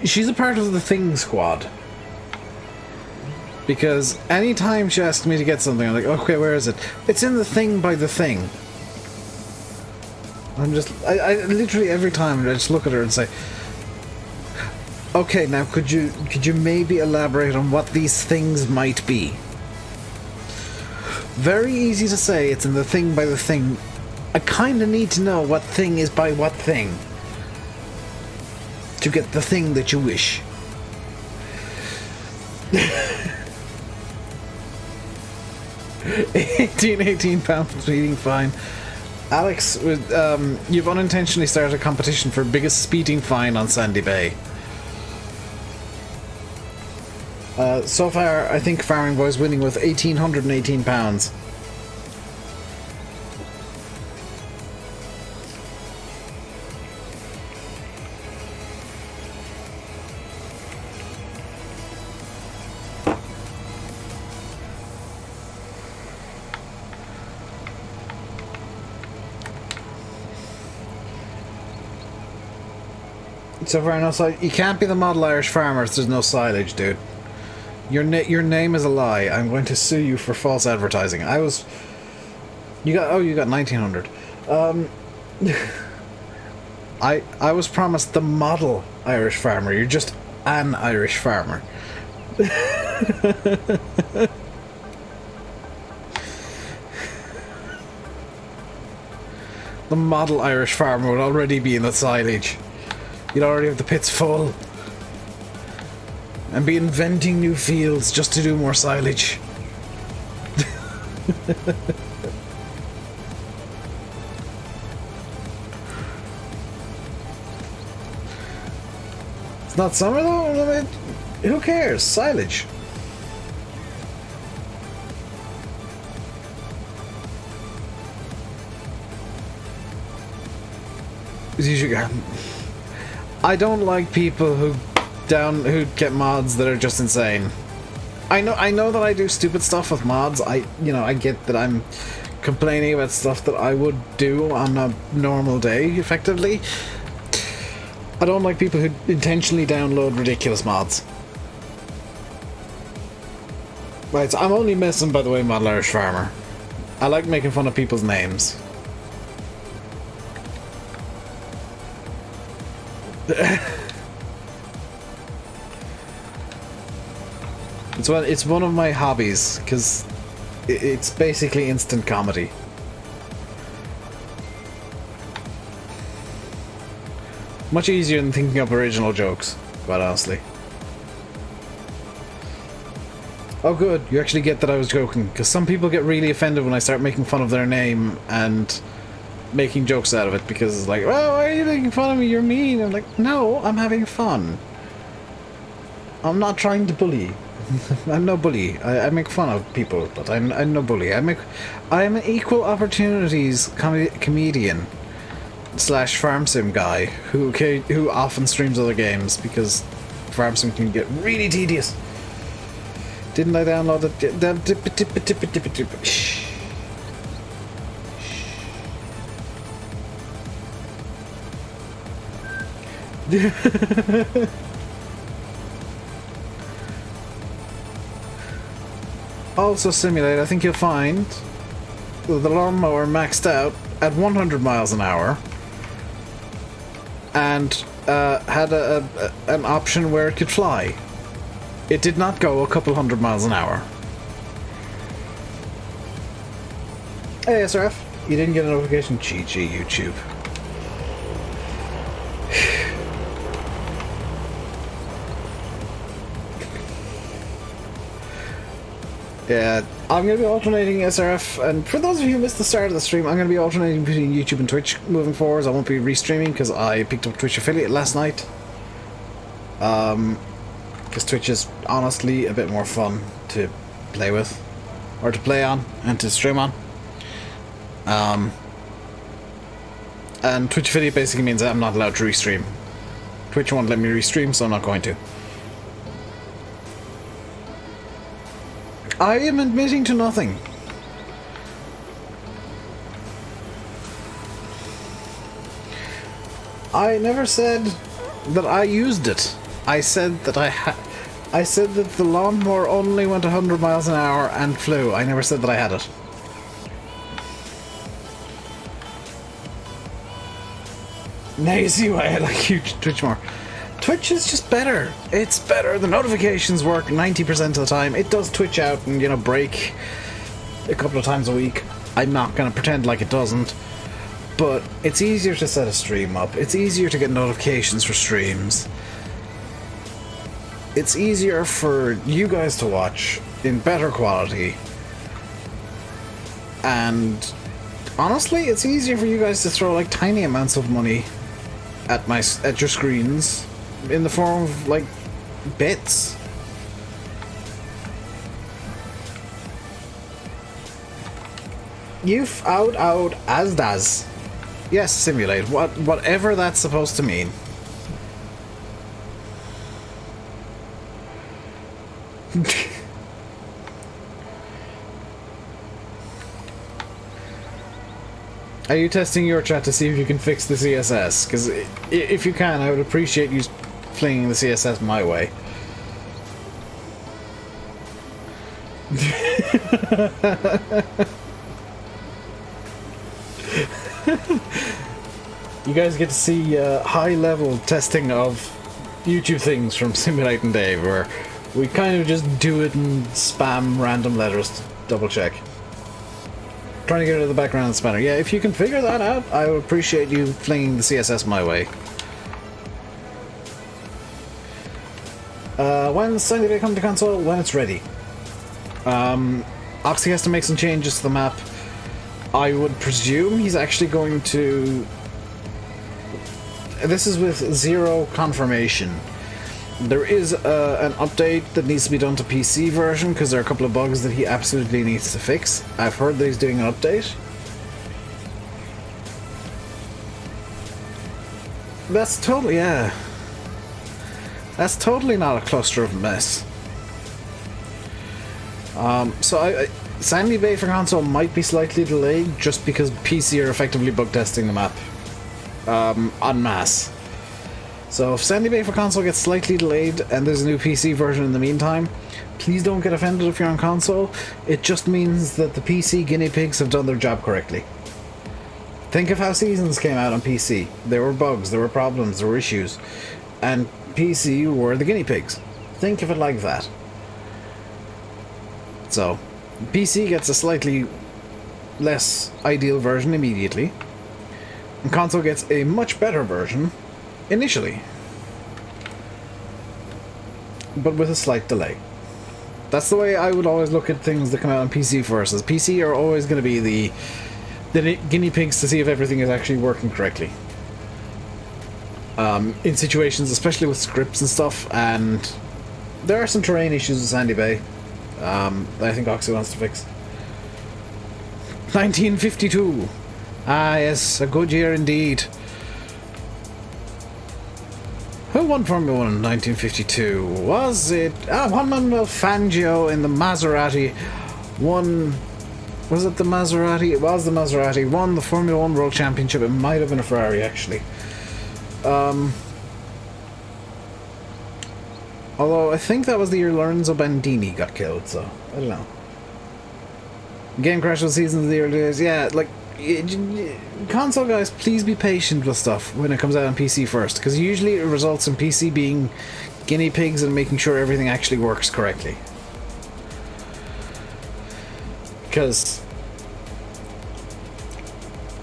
She's a part of the Thing Squad. Because anytime she asks me to get something, I'm like, okay, where is it? It's in the thing by the thing. I literally every time I just look at her and say, okay, now could you maybe elaborate on what these things might be? Very easy to say it's in the thing by the thing. I kinda need to know what thing is by what thing to get the thing that you wish. £18 speeding fine. Alex, you've unintentionally started a competition for biggest speeding fine on Sandy Bay. So far, I think Farming Boy's winning with £1,818. So far, no silage. You can't be the model Irish farmer if there's no silage, dude. Your name is a lie. I'm going to sue you for false advertising. You got 1900. I was promised the model Irish farmer. You're just an Irish farmer. The model Irish farmer would already be in the silage. You'd already have the pits full. And be inventing new fields just to do more silage. It's not summer though? I mean, who cares? Silage. I don't like people who get mods that are just insane. I know that I do stupid stuff with mods. I get that I'm complaining about stuff that I would do on a normal day, effectively. I don't like people who intentionally download ridiculous mods. Right, so I'm only messing, by the way, Model Irish Farmer. I like making fun of people's names. It's one of my hobbies, because it's basically instant comedy. Much easier than thinking up original jokes, quite honestly. Oh good, you actually get that I was joking, because some people get really offended when I start making fun of their name and making jokes out of it, because it's like, oh, why are you making fun of me? You're mean. I'm like, no, I'm having fun. I'm not trying to bully. I'm no bully. I make fun of people, but I'm no bully. I'm an equal opportunities comedian / farm sim guy who often streams other games because farm sim can get really tedious. Didn't I download it? Shh. Also simulate, I think you'll find the lawnmower maxed out at 100 miles an hour and had an option where it could fly. It did not go a couple 100 miles an hour. Hey SRF, you didn't get a notification? GG YouTube. Yeah, I'm going to be alternating SRF, and for those of you who missed the start of the stream, I'm going to be alternating between YouTube and Twitch moving forwards. I won't be restreaming because I picked up Twitch affiliate last night. Because Twitch is honestly a bit more fun to play with, or to play on, and to stream on. And Twitch affiliate basically means that I'm not allowed to restream. Twitch won't let me restream, so I'm not going to. I am admitting to nothing. I never said that I used it. I said that I said that the lawnmower only went 100 miles an hour and flew. I never said that I had it. Now you see why I like you Twitch more. Twitch is just better. It's better. The notifications work 90% of the time. It does twitch out and, you know, break a couple of times a week. I'm not going to pretend like it doesn't. But it's easier to set a stream up. It's easier to get notifications for streams. It's easier for you guys to watch in better quality. And honestly, it's easier for you guys to throw like tiny amounts of money at your screens in the form of like bits. You've out as does. Yes, simulate. Whatever that's supposed to mean. Are you testing your chat to see if you can fix the CSS? Because if you can, I would appreciate you flinging the CSS my way. You guys get to see high-level testing of YouTube things from Simulating Dave, where we kind of just do it and spam random letters to double-check. Trying to get rid of the background spanner. Yeah, if you can figure that out, I would appreciate you flinging the CSS my way. When Sandy Bay come to console? When it's ready. Oxy has to make some changes to the map. I would presume he's actually going to... This is with zero confirmation. There is an update that needs to be done to PC version because there are a couple of bugs that he absolutely needs to fix. I've heard that he's doing an update. That's totally, yeah. That's totally not a cluster of mess. Sandy Bay for console might be slightly delayed just because PC are effectively bug testing the map en masse. So if Sandy Bay for console gets slightly delayed and there's a new PC version in the meantime, please don't get offended if you're on console. It just means that the PC guinea pigs have done their job correctly. Think of how Seasons came out on PC. There were bugs, there were problems, there were issues, and PC were the guinea pigs. Think of it like that. So, PC gets a slightly less ideal version immediately, and console gets a much better version initially, but with a slight delay. That's the way I would always look at things that come out on PC first, as PC are always going to be the guinea pigs to see if everything is actually working correctly. In situations, especially with scripts and stuff, and there are some terrain issues with Sandy Bay that I think Oxy wants to fix. 1952. Ah yes, a good year indeed. Who won Formula 1 in 1952? Was it... Juan Manuel Fangio in the Maserati won... Was it the Maserati? It was the Maserati. Won the Formula 1 World Championship. It might have been a Ferrari, actually. Although, I think that was the year Lorenzo Bandini got killed, so... I don't know. Game Crash was seasons of the early days. Yeah, like... Console guys, please be patient with stuff when it comes out on PC first, because usually it results in PC being guinea pigs and making sure everything actually works correctly. Because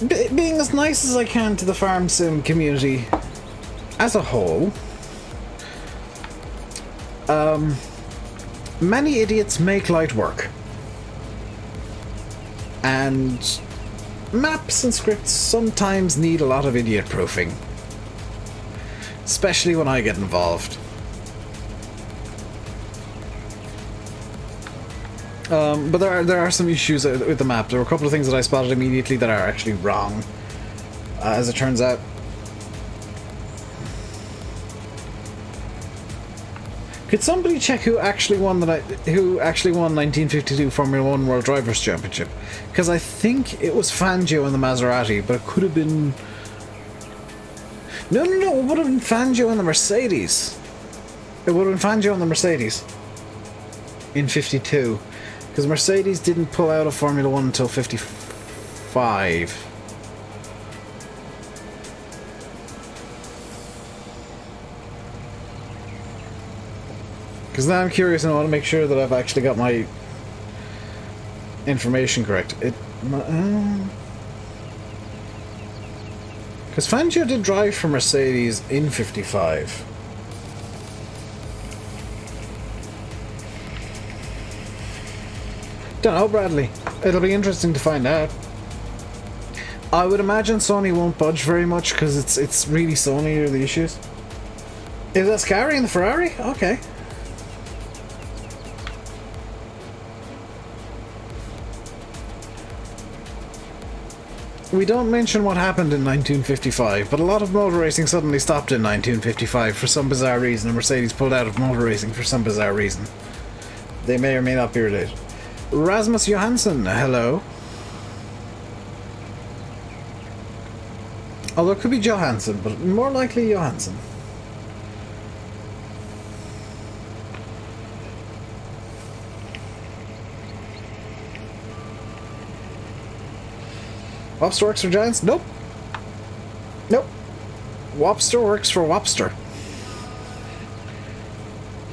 being as nice as I can to the farm sim community as a whole, many idiots make light work, and maps and scripts sometimes need a lot of idiot proofing, especially when I get involved. But there are some issues with the map. There were a couple of things that I spotted immediately that are actually wrong, as it turns out. Could somebody check who actually won 1952 Formula 1 World Drivers' Championship? Because I think it was Fangio in the Maserati, but it could have been... No, it would have been Fangio in the Mercedes. It would have been Fangio in the Mercedes in 52. Because Mercedes didn't pull out of Formula 1 until 55. Because now I'm curious and I want to make sure that I've actually got my information correct. Because Fangio did drive for Mercedes in 55. Don't know, Bradley. It'll be interesting to find out. I would imagine Sony won't budge very much because it's really Sony are the issues. Is that Scary in the Ferrari? Okay. We don't mention what happened in 1955, but a lot of motor racing suddenly stopped in 1955 for some bizarre reason, and Mercedes pulled out of motor racing for some bizarre reason. They may or may not be related. Rasmus Johansson, hello. Although it could be Johansson, but more likely Johansson. Wopster works for Giants? Nope. Nope. Wopster works for Wopster.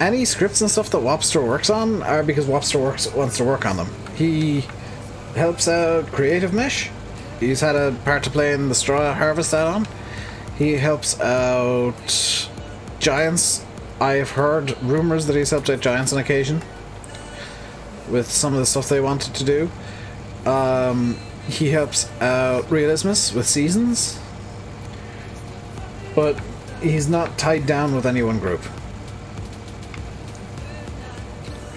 Any scripts and stuff that Wopster works on are because Wopster wants to work on them. He helps out Creative Mesh. He's had a part to play in the Straw Harvest add-on. He helps out Giants. I've heard rumours that he's helped out Giants on occasion with some of the stuff they wanted to do. He helps out Realismus with Seasons. But he's not tied down with any one group.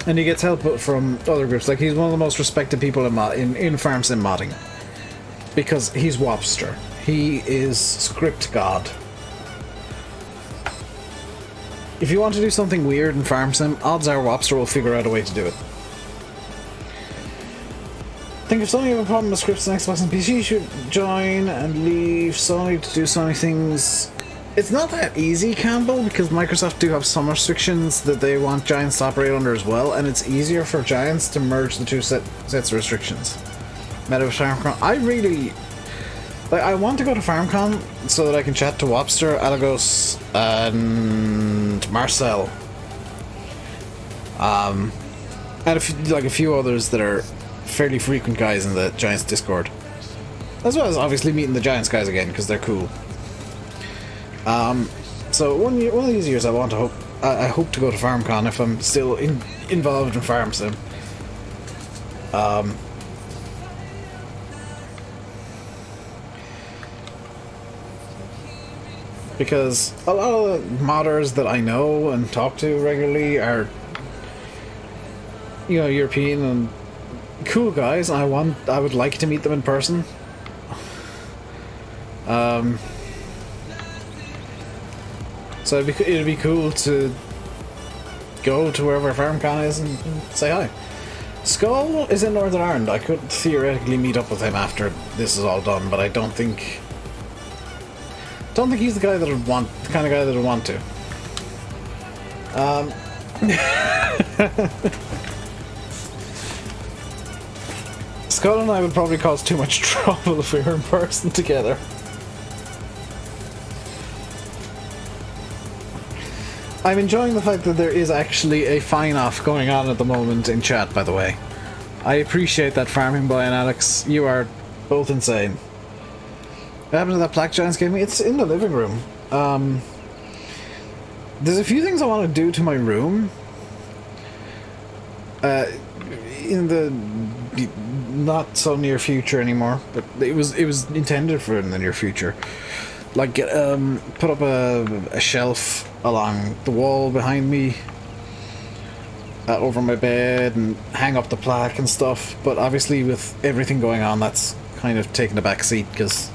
And he gets help from other groups. Like, he's one of the most respected people in Farm Sim modding. Because he's Wopster. He is script god. If you want to do something weird in Farm Sim, odds are Wopster will figure out a way to do it. I think if Sony have a problem with scripts on Xbox and PC, should join and leave Sony to do Sony things. It's not that easy, Campbell, because Microsoft do have some restrictions that they want Giants to operate under as well, and it's easier for Giants to merge the two sets of restrictions. Meta with FarmCon. I really... Like, I want to go to FarmCon so that I can chat to Wopster, Alagos, and Marcel. And a few others that are fairly frequent guys in the Giants Discord. As well as obviously meeting the Giants guys again, because they're cool. So one of these years I hope to go to FarmCon if I'm still involved in Farm Sim. Because a lot of the modders that I know and talk to regularly are, you know, European and cool guys. I would like to meet them in person. So it'd be cool to go to wherever FarmCon is and say hi. Skull is in Northern Ireland. I could theoretically meet up with him after this is all done, but I don't think he's the guy that would want, the kind of guy that would want to. Skull and I would probably cause too much trouble if we were in person together. I'm enjoying the fact that there is actually a fine-off going on at the moment in chat, by the way. I appreciate that, Farming Boy and Alex. You are both insane. What happened to that Black Giants game? It's in the living room. There's a few things I want to do to my room. In the not so near future anymore, but it was intended for in the near future. Like, put up a shelf along the wall behind me, over my bed, and hang up the plaque and stuff. But obviously, with everything going on, that's kind of taking a back seat because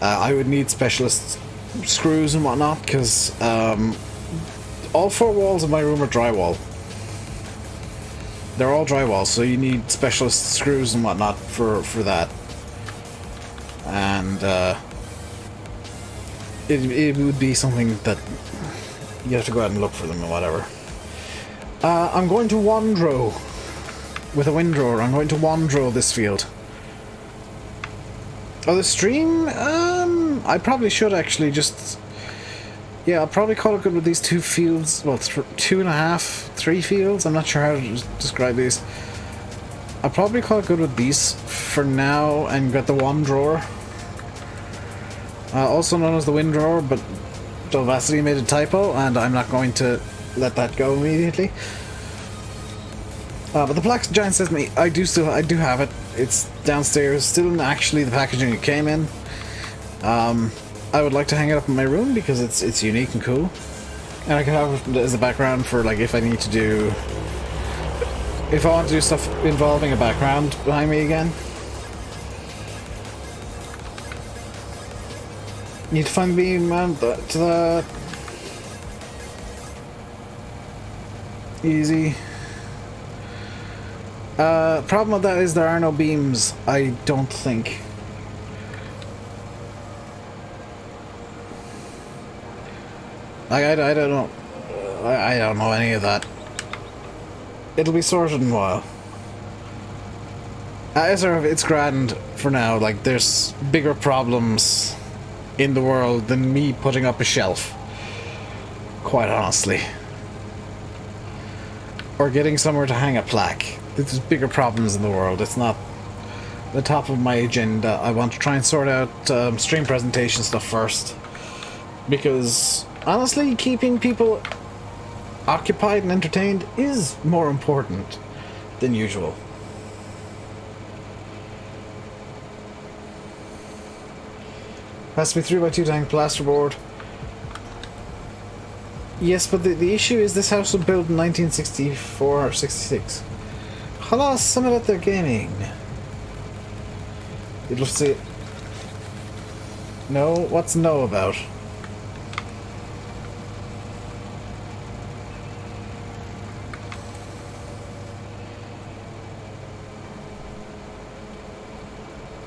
I would need specialist screws and whatnot. Because all four walls of my room are drywall. They're all drywall, so you need specialist screws and whatnot for that. And it would be something that you have to go out and look for them and whatever. I'm going to Wondrow with a windrower. I'm going to Wondrow this field. Oh, the stream? I probably should actually just... Yeah, I'll probably call it good with these two fields. Well, 2.5, 3 fields. I'm not sure how to describe these. I'll probably call it good with these for now and get the Wondrower. Also known as the windrower, but Delvacity made a typo, and I'm not going to let that go immediately. But the Black Giant says to me, I do have it. It's downstairs, still in actually the packaging it came in. I would like to hang it up in my room because it's unique and cool, and I can have it as a background for like if I want to do stuff involving a background behind me again. Need to find the mount to that. Easy. Problem with that is there are no beams, I don't think. I don't know. I don't know any of that. It'll be sorted in a while. It's grand for now. Like, there's bigger problems in the world than me putting up a shelf. Quite honestly. Or getting somewhere to hang a plaque. There's bigger problems in the world. It's not the top of my agenda. I want to try and sort out stream presentation stuff first. Because, honestly, keeping people occupied and entertained is more important than usual. Has to be 3x2 tank plasterboard. Yes, but the issue is this house was built in 1964 or 66. Hello, someone at their gaming. You'd love to see it. No? What's no about?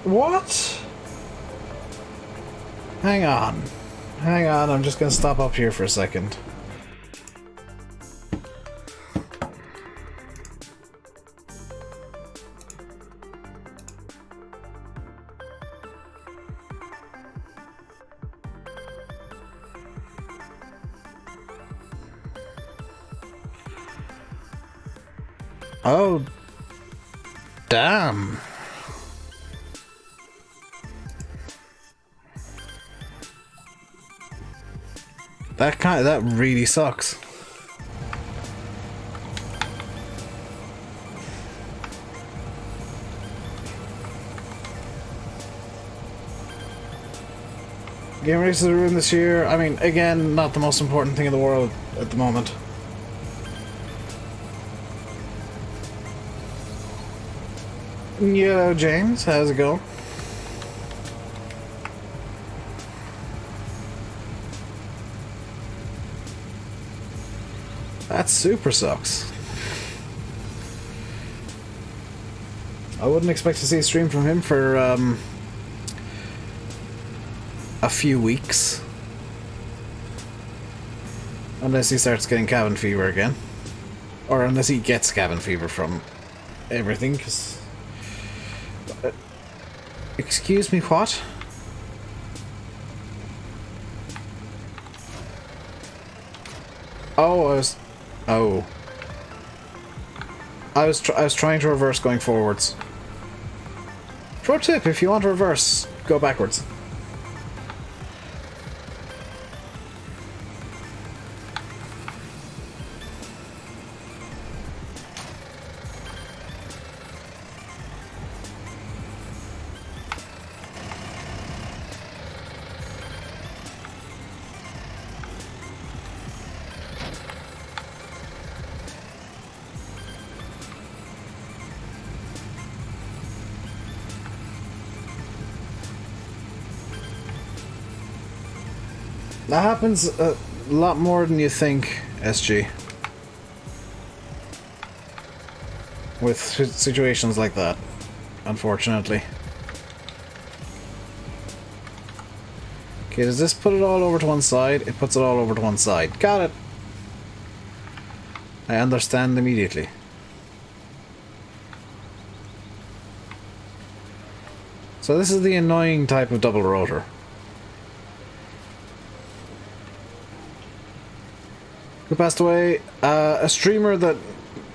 What? Hang on. Hang on, I'm just gonna stop up here for a second. Oh, damn. That really sucks. Game races are in this year. I mean, again, not the most important thing in the world at the moment. Yo, James, how's it going? That super sucks. I wouldn't expect to see a stream from him for a few weeks. Unless he starts getting cabin fever again. Or unless he gets cabin fever from everything, because... excuse me, what? Oh, I was trying to reverse going forwards. Pro tip, if you want to reverse, go backwards. That happens a lot more than you think, SG. With situations like that, unfortunately. Okay, does this put it all over to one side? It puts it all over to one side. Got it! I understand immediately. So this is the annoying type of double rotor. Who passed away? A streamer that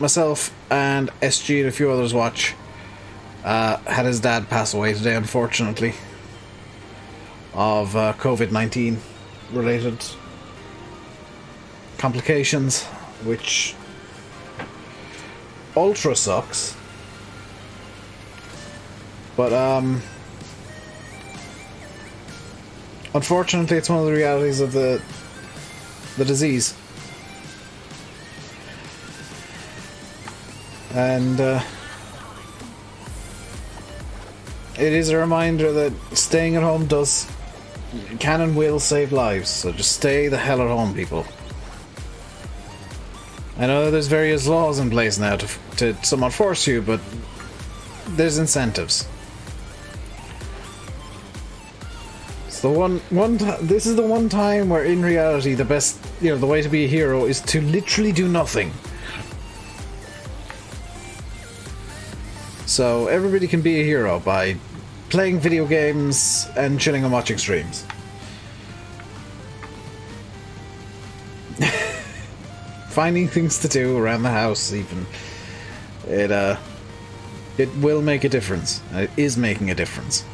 myself and SG and a few others watch had his dad pass away today, unfortunately, of COVID-19 related complications, which ultra sucks. But unfortunately, it's one of the realities of the disease. And it is a reminder that staying at home can and will save lives, so just stay the hell at home, people. I know there's various laws in place now to somewhat force you, but there's incentives. It's the this is the one time where in reality the best, the way to be a hero is to literally do nothing. So everybody can be a hero by playing video games and chilling and watching streams. Finding things to do around the house, even. It will make a difference. It is making a difference.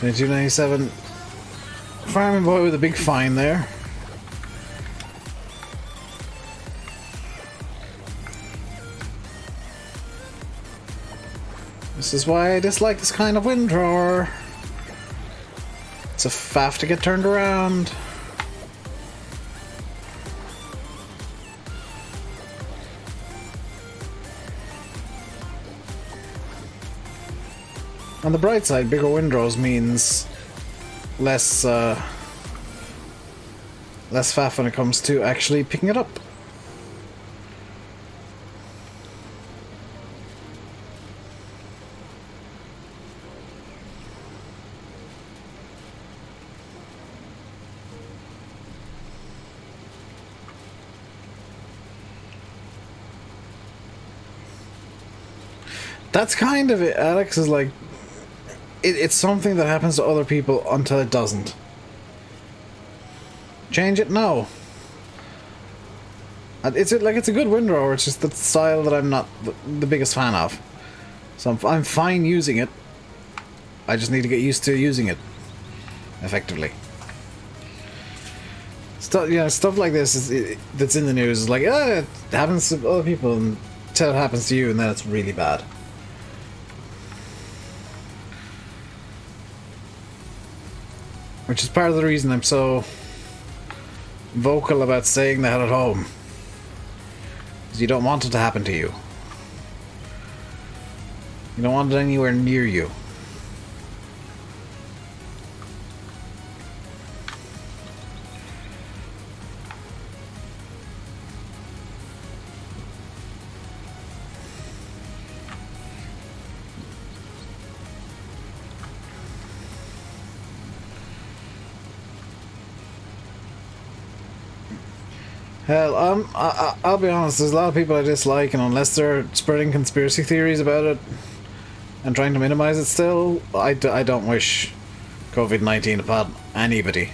$22.97. Farming boy with a big fine there. This is why I dislike this kind of windrower. It's a faff to get turned around. On the bright side, bigger windrows means less faff when it comes to actually picking it up. That's kind of it. Alex is like, it's something that happens to other people until it doesn't. Change it? No. It's a good windrower, it's just the style that I'm not the biggest fan of. So I'm fine using it. I just need to get used to using it effectively. Stuff like this that's in the news is like, it happens to other people until it happens to you, and then it's really bad. Which is part of the reason I'm so vocal about staying the hell at home. Because you don't want it to happen to you. You don't want it anywhere near you. Hell, I'll be honest, there's a lot of people I dislike, and unless they're spreading conspiracy theories about it and trying to minimize it still, I don't wish COVID-19 upon anybody.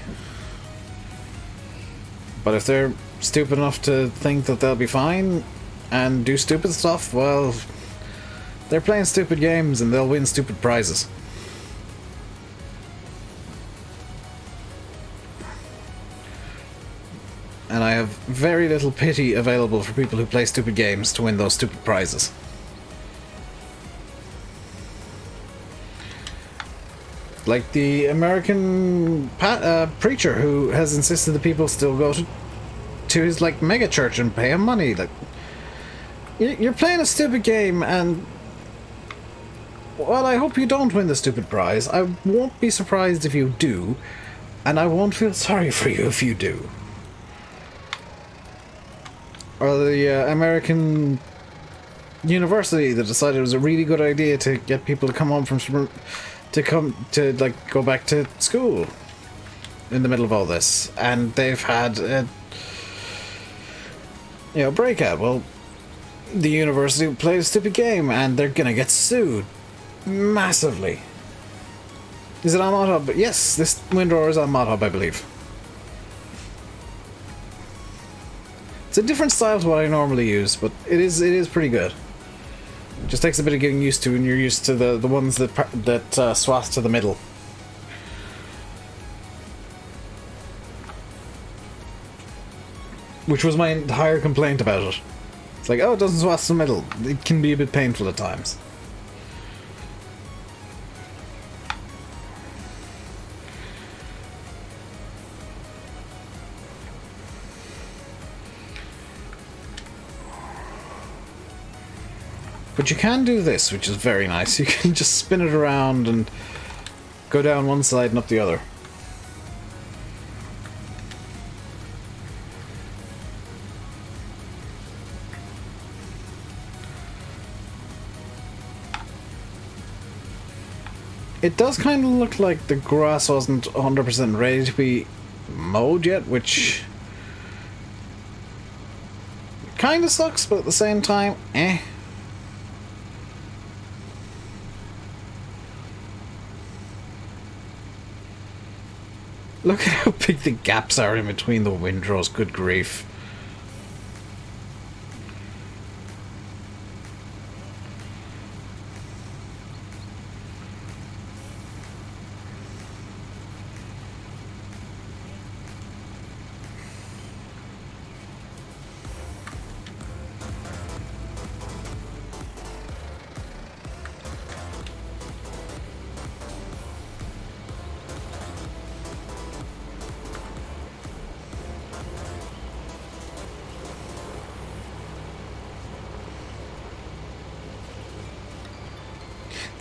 But if they're stupid enough to think that they'll be fine and do stupid stuff, well, they're playing stupid games and they'll win stupid prizes. And I have very little pity available for people who play stupid games to win those stupid prizes. Like the American preacher who has insisted that people still go to his mega church and pay him money. Like, you're playing a stupid game, and well, I hope you don't win the stupid prize. I won't be surprised if you do, and I won't feel sorry for you if you do. Or the American university that decided it was a really good idea to get people to come home go back to school in the middle of all this, and they've had a breakout. Well, the university played a stupid game and they're gonna get sued massively. Is it on ModHub? Yes, this windrower is on ModHub, I believe. It's a different style to what I normally use, but it is pretty good. It just takes a bit of getting used to when you're used to the ones that swath to the middle. Which was my entire complaint about it. It's like, oh, it doesn't swath to the middle. It can be a bit painful at times. But you can do this, which is very nice. You can just spin it around and go down one side and up the other. It does kind of look like the grass wasn't 100% ready to be mowed yet, which kind of sucks, but at the same time, eh. Look at how big the gaps are in between the windrows, good grief.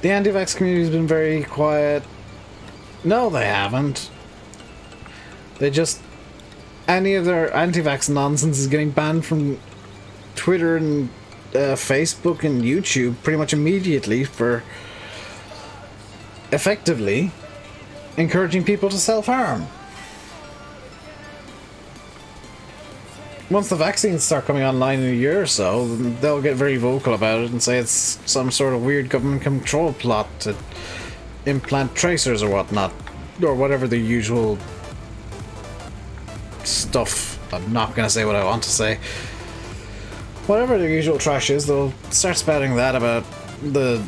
The anti-vax community has been very quiet. No, they haven't. They just... Any of their anti-vax nonsense is getting banned from Twitter and Facebook and YouTube pretty much immediately for effectively encouraging people to self-harm. Once the vaccines start coming online in a year or so, they'll get very vocal about it and say it's some sort of weird government control plot to implant tracers or whatnot, or whatever the usual stuff. I'm not going to say what I want to say. Whatever the usual trash is, they'll start spouting that about the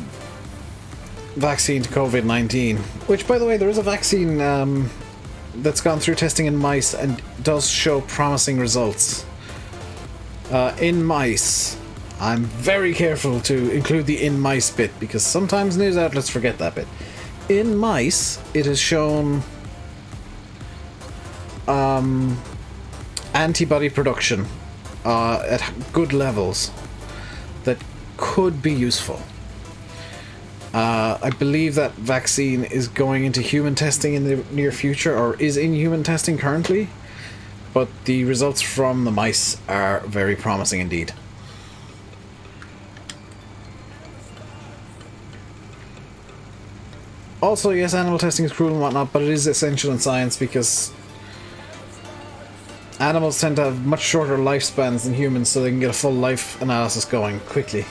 vaccine to COVID-19. Which, by the way, there is a vaccine that's gone through testing in mice and does show promising results. In mice. I'm very careful to include the in mice bit because sometimes news outlets forget that bit. In mice, it has shown antibody production at good levels that could be useful. I believe that vaccine is going into human testing in the near future, or is in human testing currently, but the results from the mice are very promising indeed. Also, yes, animal testing is cruel and whatnot, but it is essential in science because animals tend to have much shorter lifespans than humans, so they can get a full life analysis going quickly.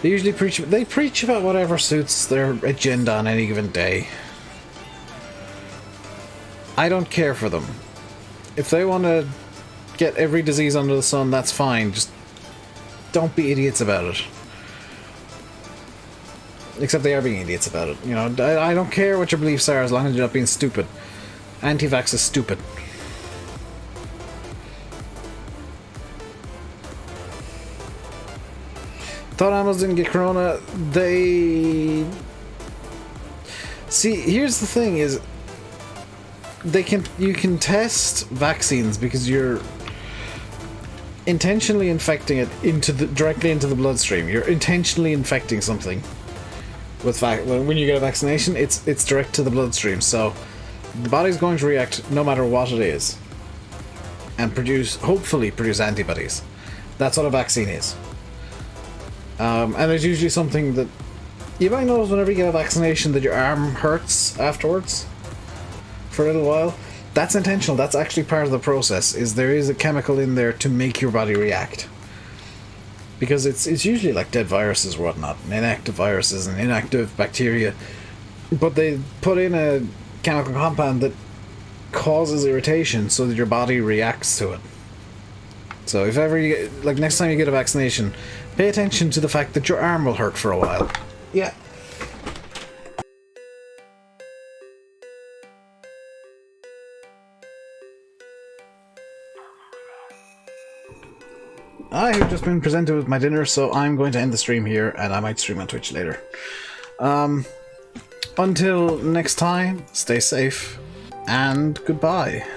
They usually preach about whatever suits their agenda on any given day. I don't care for them. If they want to get every disease under the sun, that's fine. Just don't be idiots about it. Except they are being idiots about it. You know, I don't care what your beliefs are as long as you're not being stupid. Anti-vax is stupid. Thought animals didn't get corona. They... See, here's the thing is... You can test vaccines because you're intentionally infecting it directly into the bloodstream. You're intentionally infecting something with when you get a vaccination. It's direct to the bloodstream, so the body's going to react no matter what it is, and hopefully produce antibodies. That's what a vaccine is. And there's usually something that you might notice whenever you get a vaccination that your arm hurts afterwards. For a little while. That's intentional. That's actually part of the process. There is a chemical in there to make your body react. Because it's usually like dead viruses or whatnot, and inactive viruses and inactive bacteria. But they put in a chemical compound that causes irritation so that your body reacts to it. So if ever next time you get a vaccination, pay attention to the fact that your arm will hurt for a while. Yeah. I have just been presented with my dinner, so I'm going to end the stream here, and I might stream on Twitch later. Until next time, stay safe, and goodbye.